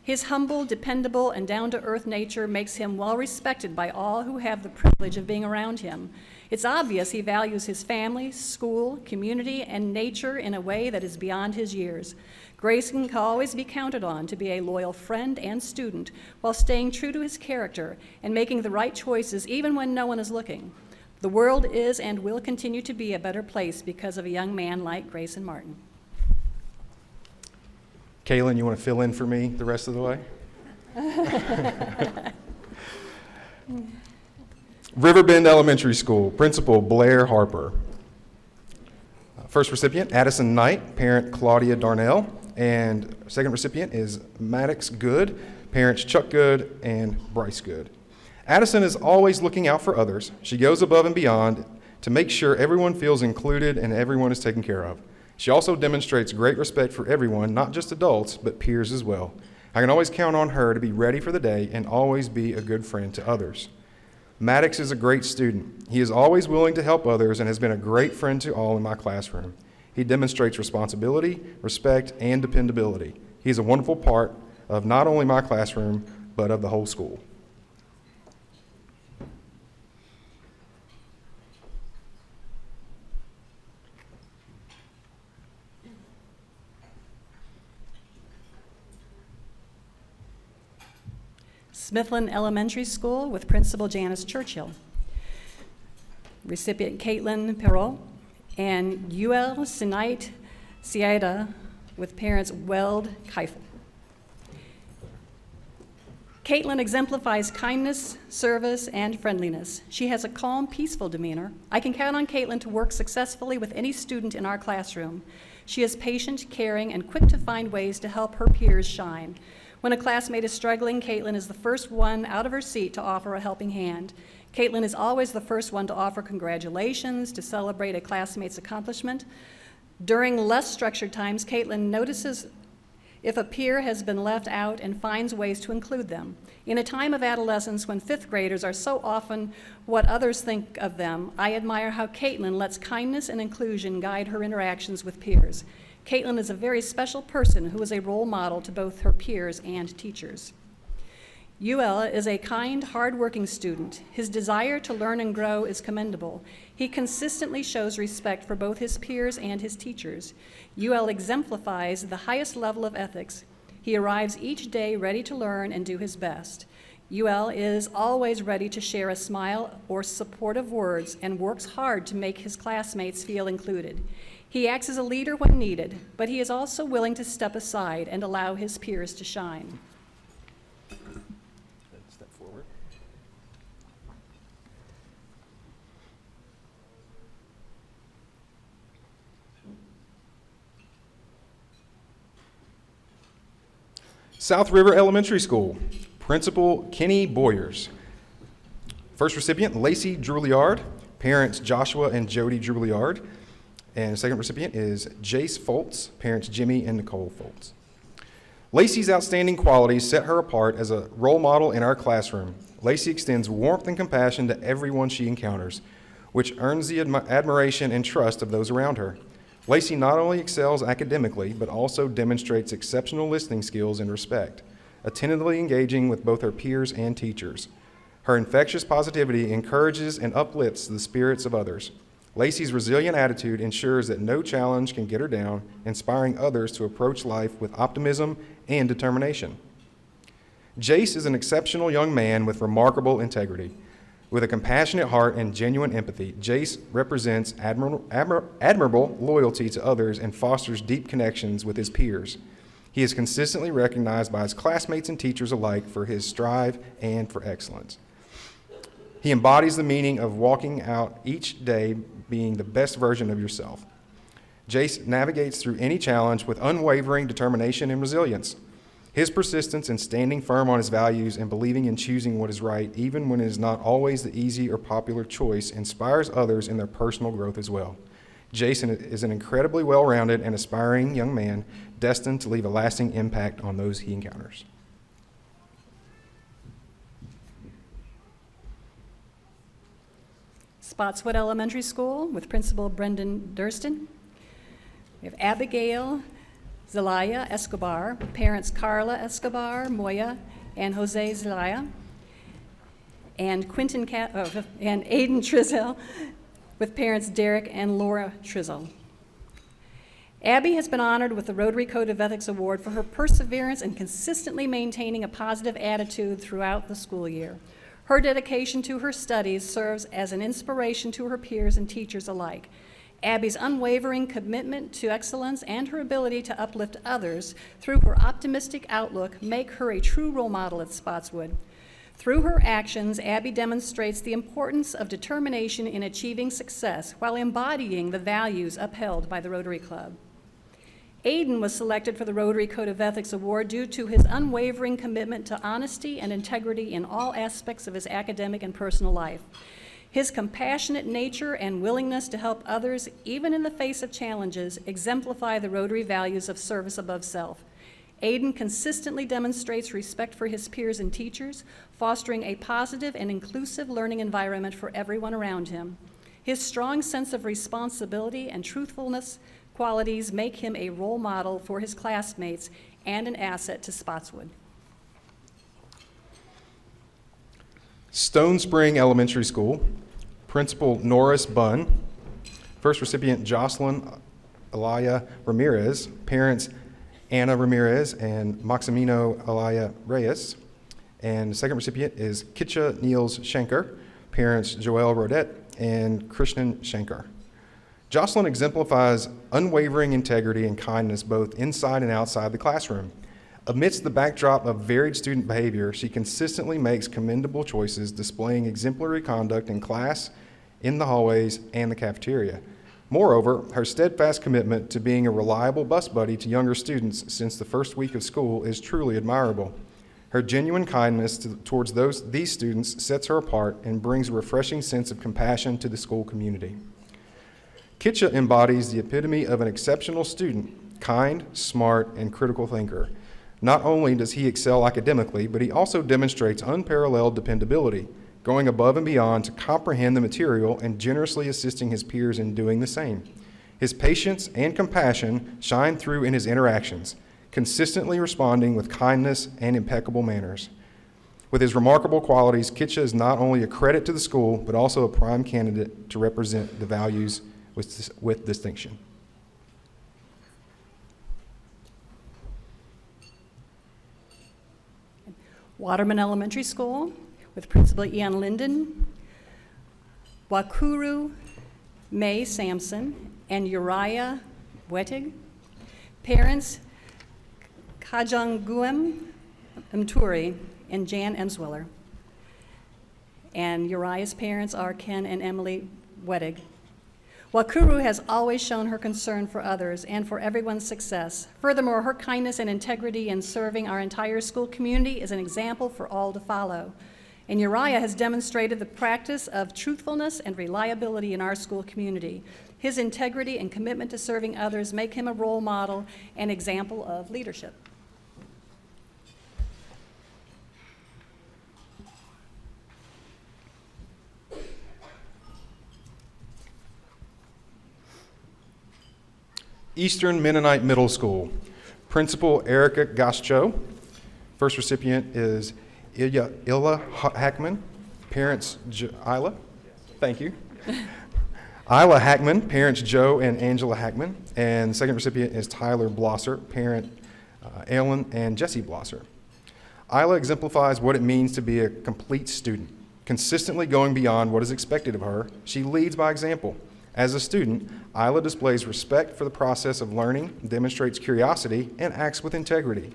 His humble, dependable, and down-to-earth nature makes him well respected by all who have the privilege of being around him. It's obvious he values his family, school, community, and nature in a way that is beyond his years. Grayson can always be counted on to be a loyal friend and student while staying true to his character and making the right choices even when no one is looking. The world is and will continue to be a better place because of a young man like Grayson Martin. Kaylin, you want to fill in for me the rest of the way? Riverbend Elementary School, Principal Blair Harper. First recipient, Addison Knight, parent Claudia Darnell, and second recipient is Maddox Good, parents Chuck Good and Bryce Good. Addison is always looking out for others. She goes above and beyond to make sure everyone feels included and everyone is taken care of. She also demonstrates great respect for everyone, not just adults, but peers as well. I can always count on her to be ready for the day and always be a good friend to others. Maddox is a great student. He is always willing to help others and has been a great friend to all in my classroom. He demonstrates responsibility, respect, and dependability. He is a wonderful part of not only my classroom, but of the whole school. Smithlin Elementary School with Principal Janice Churchill. Recipient Caitlin Perot and UL Sinait Siada with parents Weld Keifel. Caitlin exemplifies kindness, service, and friendliness. She has a calm, peaceful demeanor. I can count on Caitlin to work successfully with any student in our classroom. She is patient, caring, and quick to find ways to help her peers shine. When a classmate is struggling, Caitlin is the first one out of her seat to offer a helping hand. Caitlin is always the first one to offer congratulations, to celebrate a classmate's accomplishment. During less structured times, Caitlin notices if a peer has been left out and finds ways to include them. In a time of adolescence when fifth graders are so often what others think of them, I admire how Caitlin lets kindness and inclusion guide her interactions with peers. Caitlin is a very special person who is a role model to both her peers and teachers. UL is a kind, hard-working student. His desire to learn and grow is commendable. He consistently shows respect for both his peers and his teachers. UL exemplifies the highest level of ethics. He arrives each day ready to learn and do his best. UL is always ready to share a smile or supportive words and works hard to make his classmates feel included. He acts as a leader when needed, but he is also willing to step aside and allow his peers to shine. Step forward. South River Elementary School, Principal Kenny Boyers. First recipient, Lacey Drouillard, parents Joshua and Jody Drouillard. And second recipient is Jace Foltz, parents Jimmy and Nicole Foltz. Lacey's outstanding qualities set her apart as a role model in our classroom. Lacey extends warmth and compassion to everyone she encounters, which earns the admiration and trust of those around her. Lacey not only excels academically, but also demonstrates exceptional listening skills and respect, attentively engaging with both her peers and teachers. Her infectious positivity encourages and uplifts the spirits of others. Lacey's resilient attitude ensures that no challenge can get her down, inspiring others to approach life with optimism and determination. Jace is an exceptional young man with remarkable integrity. With a compassionate heart and genuine empathy, Jace represents admirable loyalty to others and fosters deep connections with his peers. He is consistently recognized by his classmates and teachers alike for his strive and for excellence. He embodies the meaning of walking out each day being the best version of yourself. Jace navigates through any challenge with unwavering determination and resilience. His persistence in standing firm on his values and believing in choosing what is right, even when it is not always the easy or popular choice, inspires others in their personal growth as well. Jason is an incredibly well-rounded and aspiring young man destined to leave a lasting impact on those he encounters. Spotswood Elementary School with Principal Brendan Durston. We have Abigail Zelaya Escobar, parents Carla Escobar, Moya, and Jose Zelaya, and and Aiden Trizel, with parents Derek and Laura Trizel. Abby has been honored with the Rotary Code of Ethics Award for her perseverance in consistently maintaining a positive attitude throughout the school year. Her dedication to her studies serves as an inspiration to her peers and teachers alike. Abby's unwavering commitment to excellence and her ability to uplift others through her optimistic outlook make her a true role model at Spotswood. Through her actions, Abby demonstrates the importance of determination in achieving success while embodying the values upheld by the Rotary Club. Aiden was selected for the Rotary Code of Ethics Award due to his unwavering commitment to honesty and integrity in all aspects of his academic and personal life. His compassionate nature and willingness to help others, even in the face of challenges, exemplify the Rotary values of service above self. Aiden consistently demonstrates respect for his peers and teachers, fostering a positive and inclusive learning environment for everyone around him. His strong sense of responsibility and truthfulness qualities make him a role model for his classmates and an asset to Spotswood. Stone Spring Elementary School, Principal Norris Bunn, first recipient Jocelyn Alaya Ramirez, parents Anna Ramirez and Maximino Alaya Reyes, and the second recipient is Kitcha Niels Schenker, parents Joelle Rodette and Krishnan Shankar. Jocelyn exemplifies unwavering integrity and kindness both inside and outside the classroom. Amidst the backdrop of varied student behavior, she consistently makes commendable choices, displaying exemplary conduct in class, in the hallways, and the cafeteria. Moreover, her steadfast commitment to being a reliable bus buddy to younger students since the first week of school is truly admirable. Her genuine kindness towards these students sets her apart and brings a refreshing sense of compassion to the school community. Kitcha embodies the epitome of an exceptional student, kind, smart, and critical thinker. Not only does he excel academically, but he also demonstrates unparalleled dependability, going above and beyond to comprehend the material and generously assisting his peers in doing the same. His patience and compassion shine through in his interactions, consistently responding with kindness and impeccable manners. With his remarkable qualities, Kitcha is not only a credit to the school, but also a prime candidate to represent the values with distinction. Waterman Elementary School with Principal Ian Linden, Wakuru May Sampson, and Uriah Wettig. Parents Kajanguem Mturi and Jan Emswiller. And Uriah's parents are Ken and Emily Wettig. Wakuru has always shown her concern for others and for everyone's success. Furthermore, her kindness and integrity in serving our entire school community is an example for all to follow. And Uriah has demonstrated the practice of truthfulness and reliability in our school community. His integrity and commitment to serving others make him a role model and example of leadership. Eastern Mennonite Middle School, Principal Erica Gascho. First recipient is Illa Hackman, parents Isla. Thank you. Isla Hackman, parents Joe and Angela Hackman. And the second recipient is Tyler Blosser, parent Alan and Jesse Blosser. Isla exemplifies what it means to be a complete student, consistently going beyond what is expected of her. She leads by example. As a student, Isla displays respect for the process of learning, demonstrates curiosity, and acts with integrity.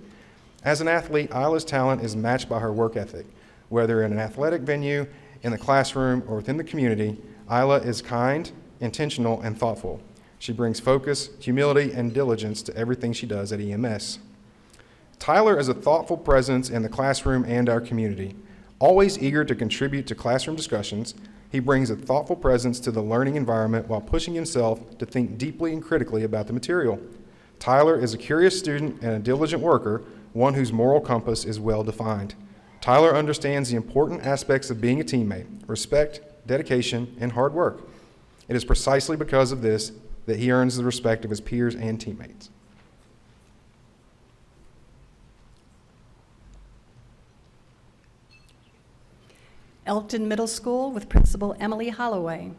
As an athlete, Isla's talent is matched by her work ethic. Whether in an athletic venue, in the classroom, or within the community, Isla is kind, intentional, and thoughtful. She brings focus, humility, and diligence to everything she does at EMS. Tyler is a thoughtful presence in the classroom and our community. Always eager to contribute to classroom discussions, he brings a thoughtful presence to the learning environment while pushing himself to think deeply and critically about the material. Tyler is a curious student and a diligent worker, one whose moral compass is well defined. Tyler understands the important aspects of being a teammate: respect, dedication, and hard work. It is precisely because of this that he earns the respect of his peers and teammates. Elkton Middle School with Principal Emily Holloway.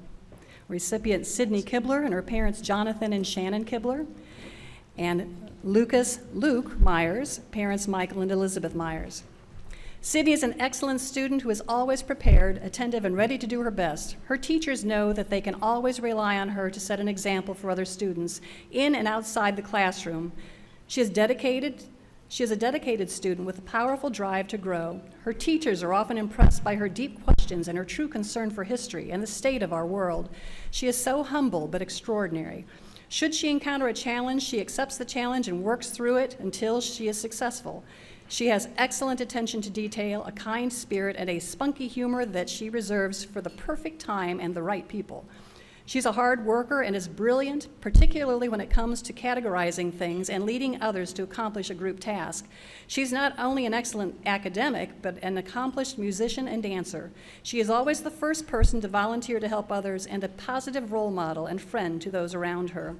Recipient Sydney Kibler and her parents Jonathan and Shannon Kibler. And Luke Myers, parents Michael and Elizabeth Myers. Sydney is an excellent student who is always prepared, attentive, and ready to do her best. Her teachers know that they can always rely on her to set an example for other students in and outside the classroom. She is a dedicated student with a powerful drive to grow. Her teachers are often impressed by her deep questions and her true concern for history and the state of our world. She is so humble but extraordinary. Should she encounter a challenge, she accepts the challenge and works through it until she is successful. She has excellent attention to detail, a kind spirit, and a spunky humor that she reserves for the perfect time and the right people. She's a hard worker and is brilliant, particularly when it comes to categorizing things and leading others to accomplish a group task. She's not only an excellent academic, but an accomplished musician and dancer. She is always the first person to volunteer to help others and a positive role model and friend to those around her.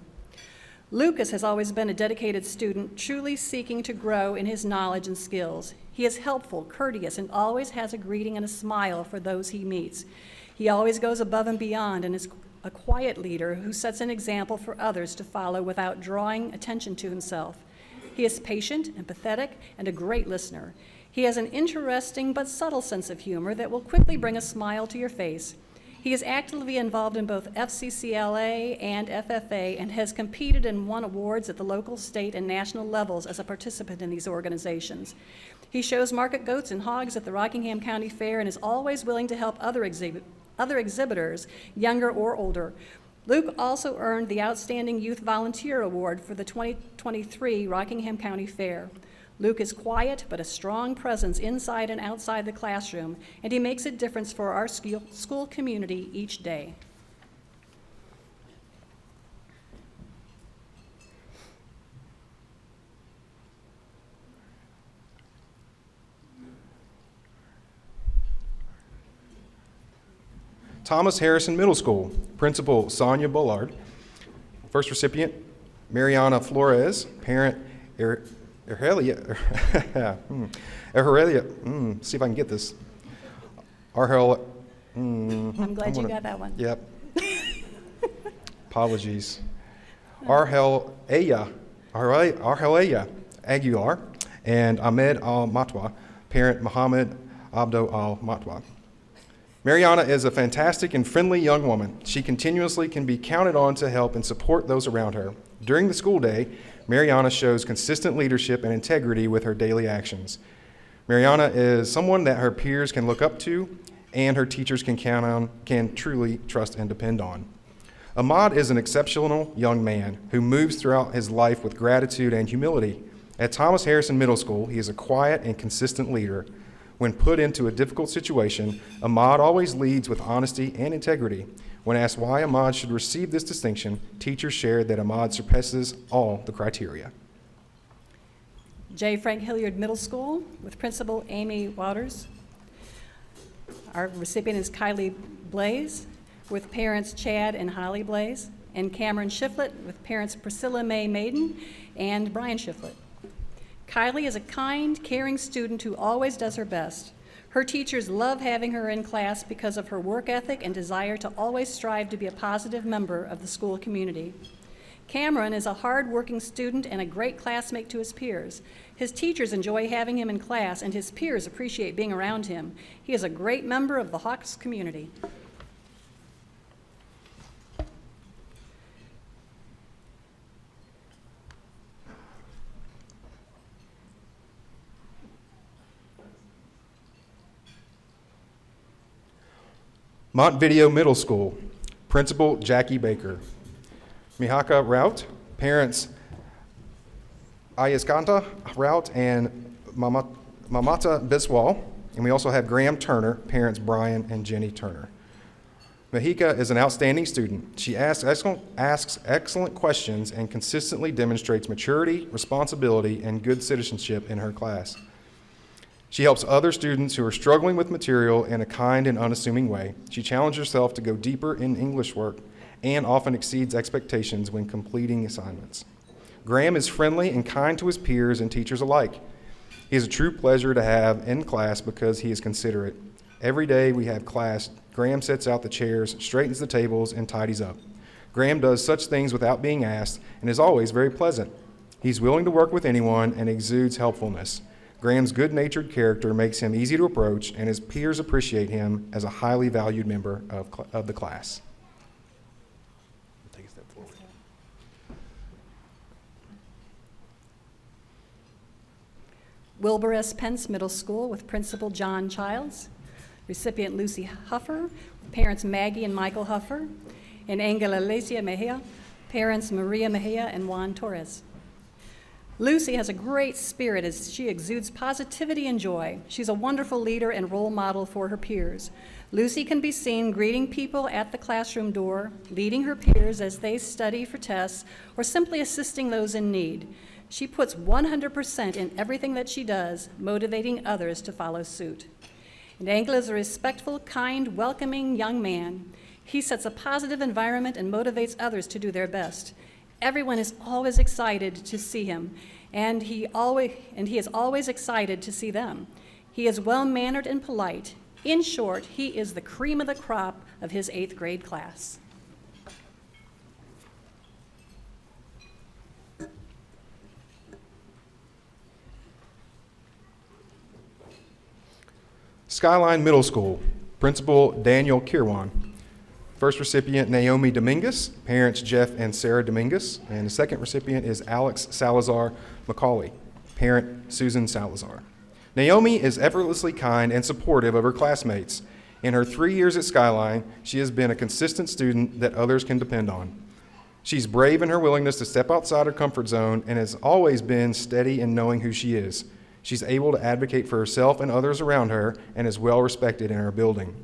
Lucas has always been a dedicated student, truly seeking to grow in his knowledge and skills. He is helpful, courteous, and always has a greeting and a smile for those he meets. He always goes above and beyond and is a quiet leader who sets an example for others to follow without drawing attention to himself. He is patient, empathetic, and a great listener. He has an interesting but subtle sense of humor that will quickly bring a smile to your face. He is actively involved in both FCCLA and FFA and has competed and won awards at the local, state, and national levels as a participant in these organizations. He shows market goats and hogs at the Rockingham County Fair and is always willing to help other exhibitors, younger or older. Luke also earned the Outstanding Youth Volunteer Award for the 2023 Rockingham County Fair. Luke is quiet but a strong presence inside and outside the classroom, and he makes a difference for our school community each day. Thomas Harrison Middle School, Principal Sonia Bullard. First recipient, Mariana Flores. Parent, Erhelia, see if I can get this. Arhel, I'm glad you got that one. Yep. Apologies. Arheleya Aguilar, and Ahmed Al-Matwa. Parent, Mohammed Abdo Al-Matwa. Mariana is a fantastic and friendly young woman. She continuously can be counted on to help and support those around her. During the school day, Mariana shows consistent leadership and integrity with her daily actions. Mariana is someone that her peers can look up to and her teachers can count on, can truly trust and depend on. Ahmad is an exceptional young man who moves throughout his life with gratitude and humility. At Thomas Harrison Middle School, he is a quiet and consistent leader. When put into a difficult situation, Ahmad always leads with honesty and integrity. When asked why Ahmad should receive this distinction, teachers shared that Ahmad surpasses all the criteria. J. Frank Hilliard Middle School with Principal Amy Wouters. Our recipient is Kylie Blaze with parents Chad and Holly Blaze, and Cameron Shiflett with parents Priscilla May Maiden and Brian Shiflett. Kylie is a kind, caring student who always does her best. Her teachers love having her in class because of her work ethic and desire to always strive to be a positive member of the school community. Cameron is a hard-working student and a great classmate to his peers. His teachers enjoy having him in class, and his peers appreciate being around him. He is a great member of the Hawks community. Montevideo Middle School, Principal Jackie Baker. Mihaka Rout, parents Ayaskanta Rout and Mamata Biswal. And we also have Graham Turner, parents Brian and Jenny Turner. Mahika is an outstanding student. She asks excellent questions and consistently demonstrates maturity, responsibility, and good citizenship in her class. She helps other students who are struggling with material in a kind and unassuming way. She challenges herself to go deeper in English work and often exceeds expectations when completing assignments. Graham is friendly and kind to his peers and teachers alike. He is a true pleasure to have in class because he is considerate. Every day we have class, Graham sets out the chairs, straightens the tables, and tidies up. Graham does such things without being asked and is always very pleasant. He's willing to work with anyone and exudes helpfulness. Graham's good-natured character makes him easy to approach, and his peers appreciate him as a highly valued member of the class. Take a step forward. Wilbur S. Pence Middle School with Principal John Childs. Recipient Lucy Huffer, parents Maggie and Michael Huffer, and Angela Lecia Mejia, parents Maria Mejia and Juan Torres. Lucy has a great spirit as she exudes positivity and joy. She's a wonderful leader and role model for her peers. Lucy can be seen greeting people at the classroom door, leading her peers as they study for tests, or simply assisting those in need. She puts 100% in everything that she does, motivating others to follow suit. And Angela is a respectful, kind, welcoming young man. He sets a positive environment and motivates others to do their best. Everyone is always excited to see him, and he is always excited to see them. He is well-mannered and polite. In short, he is the cream of the crop of his 8th grade class. Skyline Middle School, Principal Daniel Kirwan. First recipient, Naomi Dominguez, parents Jeff and Sarah Dominguez, and the second recipient is Alex Salazar McCauley, parent Susan Salazar. Naomi is effortlessly kind and supportive of her classmates. In her 3 years at Skyline, she has been a consistent student that others can depend on. She's brave in her willingness to step outside her comfort zone and has always been steady in knowing who she is. She's able to advocate for herself and others around her and is well respected in her building.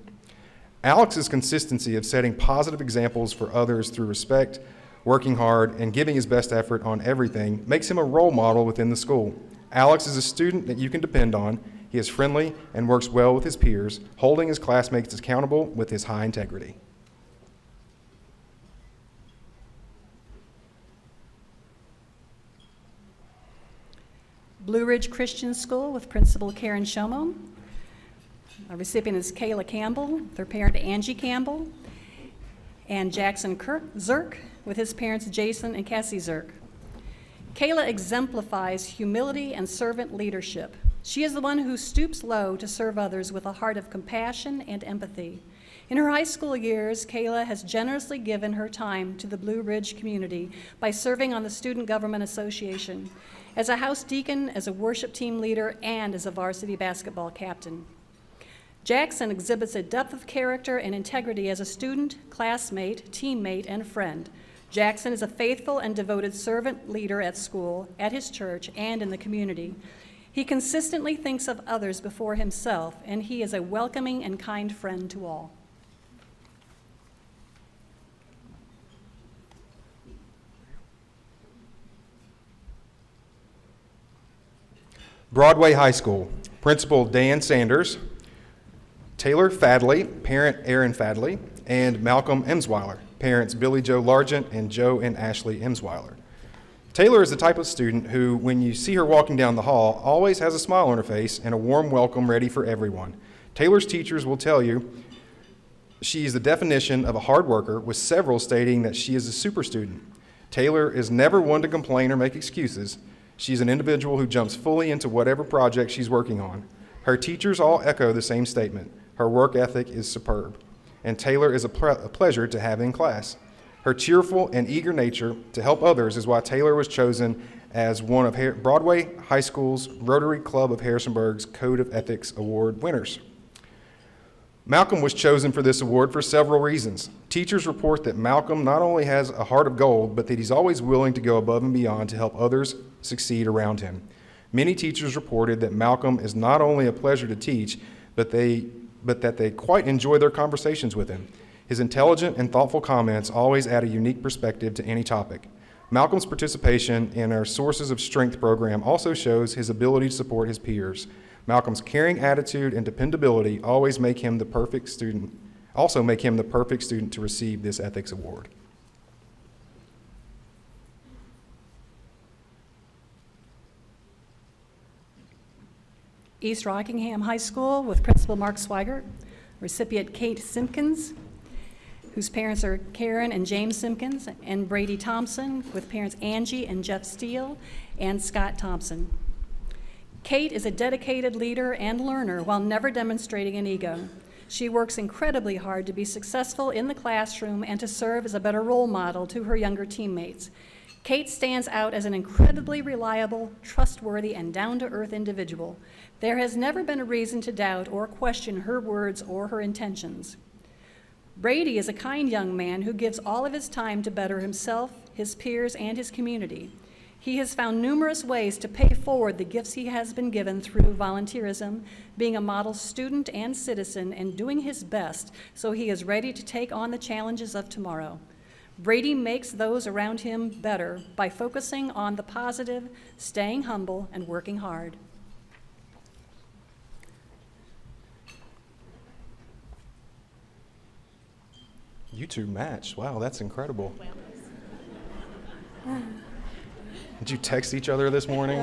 Alex's consistency of setting positive examples for others through respect, working hard, and giving his best effort on everything makes him a role model within the school. Alex is a student that you can depend on. He is friendly and works well with his peers, holding his classmates accountable with his high integrity. Blue Ridge Christian School with Principal Karen Shomo. Our recipient is Kayla Campbell, their parent Angie Campbell, and Jackson Zirk with his parents Jason and Cassie Zirk. Kayla exemplifies humility and servant leadership. She is the one who stoops low to serve others with a heart of compassion and empathy. In her high school years, Kayla has generously given her time to the Blue Ridge community by serving on the Student Government Association, as a house deacon, as a worship team leader, and as a varsity basketball captain. Jackson exhibits a depth of character and integrity as a student, classmate, teammate, and friend. Jackson is a faithful and devoted servant leader at school, at his church, and in the community. He consistently thinks of others before himself, and he is a welcoming and kind friend to all. Broadway High School, Principal Dan Sanders, Taylor Fadley, parent Aaron Fadley, and Malcolm Emsweiler, parents Billy Joe Largent and Joe and Ashley Emsweiler. Taylor is the type of student who, when you see her walking down the hall, always has a smile on her face and a warm welcome ready for everyone. Taylor's teachers will tell you she is the definition of a hard worker, with several stating that she is a super student. Taylor is never one to complain or make excuses. She's an individual who jumps fully into whatever project she's working on. Her teachers all echo the same statement. Her work ethic is superb, and Taylor is a pleasure to have in class. Her cheerful and eager nature to help others is why Taylor was chosen as one of Broadway High School's Rotary Club of Harrisonburg's Code of Ethics Award winners. Malcolm was chosen for this award for several reasons. Teachers report that Malcolm not only has a heart of gold, but that he's always willing to go above and beyond to help others succeed around him. Many teachers reported that Malcolm is not only a pleasure to teach, but that they quite enjoy their conversations with him. His intelligent and thoughtful comments always add a unique perspective to any topic. Malcolm's participation in our Sources of Strength program also shows his ability to support his peers. Malcolm's caring attitude and dependability also make him the perfect student to receive this ethics award. East Rockingham High School with Principal Mark Swigert, recipient Kate Simpkins, whose parents are Karen and James Simpkins, and Brady Thompson with parents Angie and Jeff Steele, and Scott Thompson. Kate is a dedicated leader and learner while never demonstrating an ego. She works incredibly hard to be successful in the classroom and to serve as a better role model to her younger teammates. Kate stands out as an incredibly reliable, trustworthy, and down-to-earth individual. There has never been a reason to doubt or question her words or her intentions. Brady is a kind young man who gives all of his time to better himself, his peers, and his community. He has found numerous ways to pay forward the gifts he has been given through volunteerism, being a model student and citizen, and doing his best so he is ready to take on the challenges of tomorrow. Brady makes those around him better by focusing on the positive, staying humble, and working hard. You two match. Wow, that's incredible. Did you text each other this morning?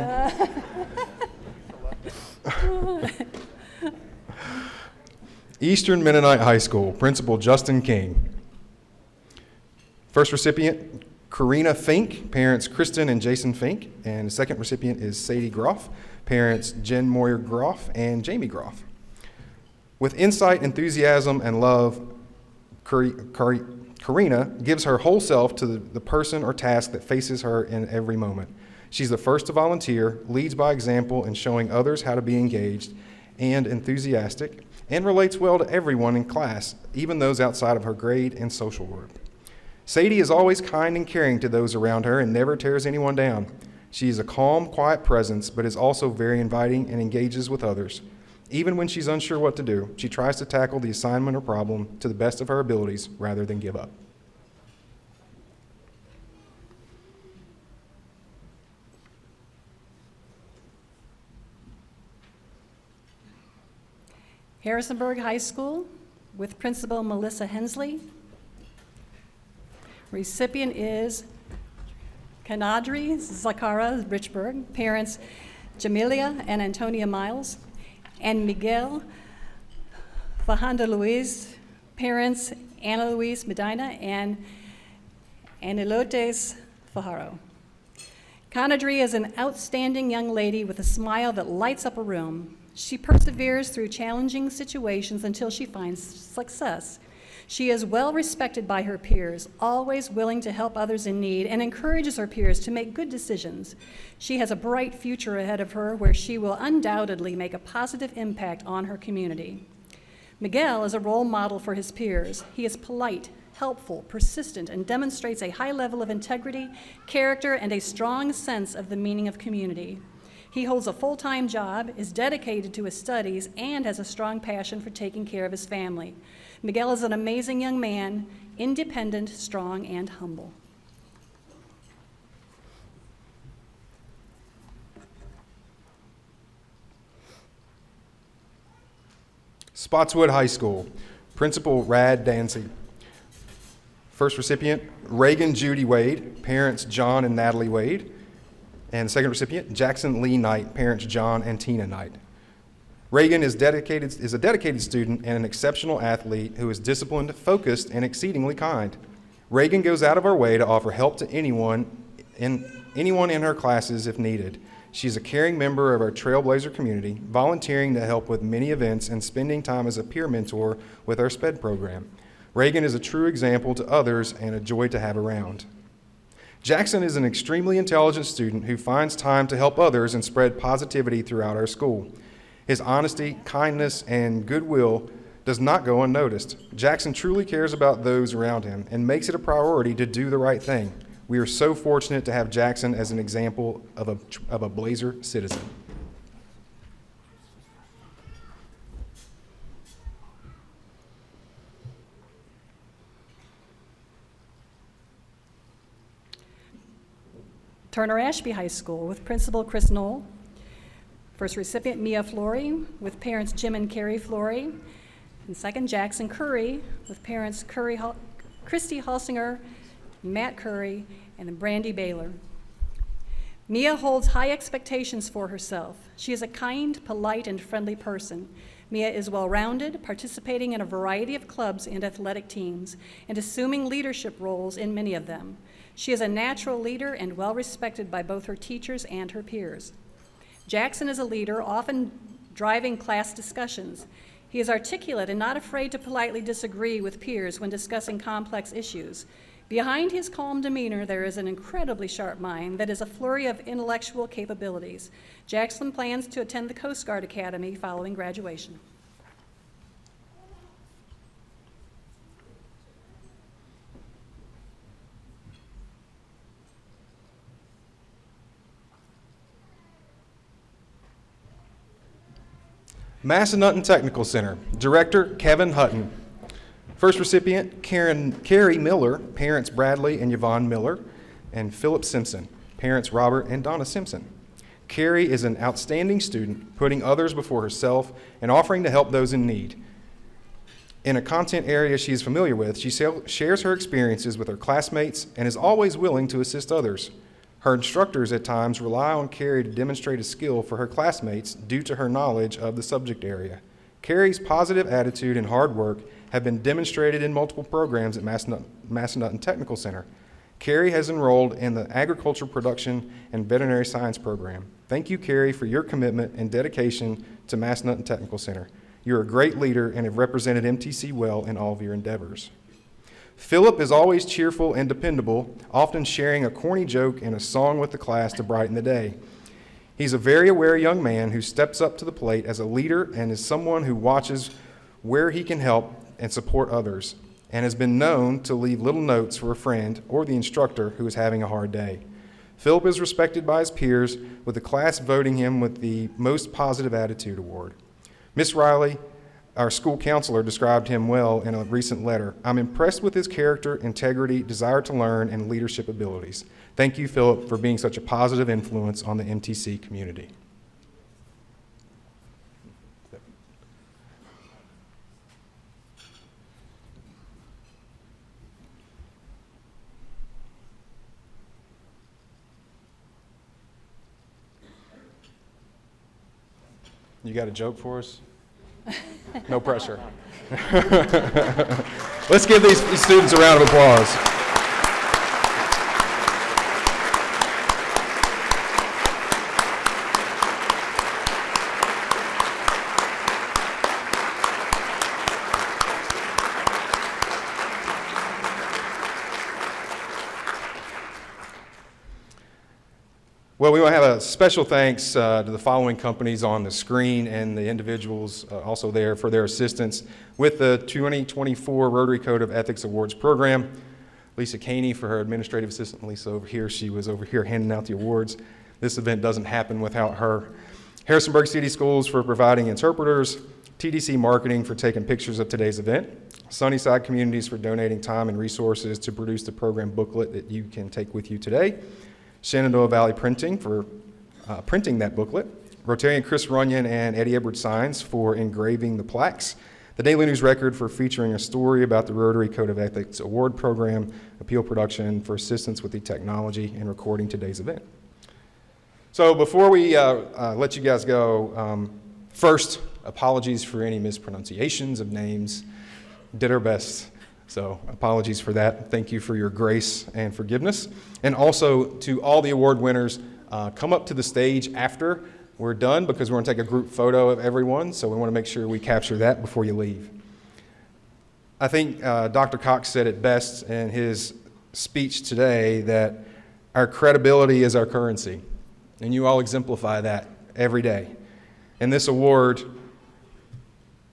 Eastern Mennonite High School, Principal Justin King. First recipient, Karina Fink, parents Kristen and Jason Fink, and the second recipient is Sadie Groff, parents Jen Moyer Groff and Jamie Groff. With insight, enthusiasm, and love, Karina gives her whole self to the person or task that faces her in every moment. She's the first to volunteer, leads by example in showing others how to be engaged and enthusiastic, and relates well to everyone in class, even those outside of her grade and social group. Sadie is always kind and caring to those around her and never tears anyone down. She is a calm, quiet presence, but is also very inviting and engages with others. Even when she's unsure what to do, she tries to tackle the assignment or problem to the best of her abilities rather than give up. Harrisonburg High School with Principal Melissa Hensley. Recipient is Kanadri Zakara Richburg, parents Jamelia and Antonia Miles, and Miguel Fajanda Luis, parents Ana Luis Medina and Anilotes Fajaro. Kanadri is an outstanding young lady with a smile that lights up a room. She perseveres through challenging situations until she finds success. She is well respected by her peers, always willing to help others in need, and encourages her peers to make good decisions. She has a bright future ahead of her where she will undoubtedly make a positive impact on her community. Miguel is a role model for his peers. He is polite, helpful, persistent, and demonstrates a high level of integrity, character, and a strong sense of the meaning of community. He holds a full-time job, is dedicated to his studies, and has a strong passion for taking care of his family. Miguel is an amazing young man, independent, strong, and humble. Spotswood High School, Principal Rad Dancy. First recipient, Reagan Judy Wade, parents John and Natalie Wade. And second recipient, Jackson Lee Knight, parents John and Tina Knight. Reagan is a dedicated student and an exceptional athlete who is disciplined, focused, and exceedingly kind. Reagan goes out of her way to offer help to anyone in her classes if needed. She's a caring member of our Trailblazer community, volunteering to help with many events and spending time as a peer mentor with our SPED program. Reagan is a true example to others and a joy to have around. Jackson is an extremely intelligent student who finds time to help others and spread positivity throughout our school. His honesty, kindness, and goodwill does not go unnoticed. Jackson truly cares about those around him and makes it a priority to do the right thing. We are so fortunate to have Jackson as an example of a Blazer citizen. Turner Ashby High School with Principal Chris Knoll. First recipient, Mia Flory, with parents Jim and Carrie Flory. And second, Jackson Curry, with parents Christy Halsinger, Matt Curry, and Brandy Baylor. Mia holds high expectations for herself. She is a kind, polite, and friendly person. Mia is well-rounded, participating in a variety of clubs and athletic teams, and assuming leadership roles in many of them. She is a natural leader and well-respected by both her teachers and her peers. Jackson is a leader, often driving class discussions. He is articulate and not afraid to politely disagree with peers when discussing complex issues. Behind his calm demeanor, there is an incredibly sharp mind that is a flurry of intellectual capabilities. Jackson plans to attend the Coast Guard Academy following graduation. Massanutten Technical Center, Director Kevin Hutton. First recipient, Carrie Miller, parents Bradley and Yvonne Miller, and Philip Simpson, parents Robert and Donna Simpson. Carrie is an outstanding student, putting others before herself and offering to help those in need. In a content area she is familiar with, she shares her experiences with her classmates and is always willing to assist others. Her instructors at times rely on Carrie to demonstrate a skill for her classmates due to her knowledge of the subject area. Carrie's positive attitude and hard work have been demonstrated in multiple programs at Massanutten Technical Center. Carrie has enrolled in the Agriculture Production and Veterinary Science program. Thank you, Carrie, for your commitment and dedication to Massanutten Technical Center. You're a great leader and have represented MTC well in all of your endeavors. Philip is always cheerful and dependable, often sharing a corny joke and a song with the class to brighten the day. He's a very aware young man who steps up to the plate as a leader and is someone who watches where he can help and support others. and has been known to leave little notes for a friend or the instructor who is having a hard day. Philip is respected by his peers, with the class voting him with the Most Positive Attitude Award. Miss Riley, our school counselor, described him well in a recent letter. I'm impressed with his character, integrity, desire to learn, and leadership abilities. Thank you, Philip, for being such a positive influence on the MTC community. You got a joke for us? No pressure. Let's give these students a round of applause. Well, we want to have a special thanks to the following companies on the screen and the individuals also there for their assistance with the 2024 Rotary Code of Ethics Awards Program. Lisa Caney for her administrative assistant. Lisa over here, she was over here handing out the awards. This event doesn't happen without her. Harrisonburg City Schools for providing interpreters. TDC Marketing for taking pictures of today's event. Sunnyside Communities for donating time and resources to produce the program booklet that you can take with you today. Shenandoah Valley Printing for printing that booklet. Rotarian Chris Runyon and Eddie Edward Signs for engraving the plaques. The Daily News Record for featuring a story about the Rotary Code of Ethics Award Program. Appeal Production for assistance with the technology and recording today's event. So before we let you guys go, first, apologies for any mispronunciations of names. Did our best. So apologies for that. Thank you for your grace and forgiveness. And also to all the award winners, come up to the stage after we're done because we're going to take a group photo of everyone. So we want to make sure we capture that before you leave. I think Dr. Cox said it best in his speech today that our credibility is our currency. And you all exemplify that every day. And this award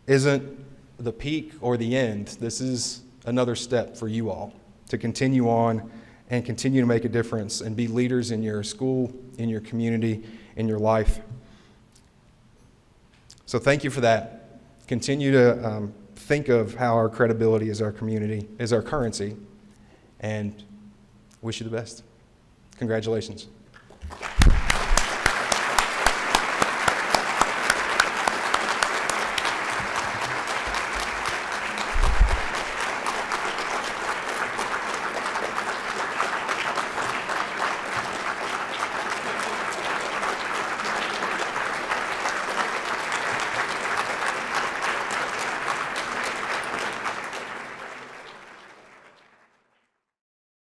isn't the peak or the end. This is another step for you all to continue on and continue to make a difference and be leaders in your school, in your community, in your life. So thank you for that. Continue to think of how our credibility is our community, is our currency, and wish you the best. Congratulations.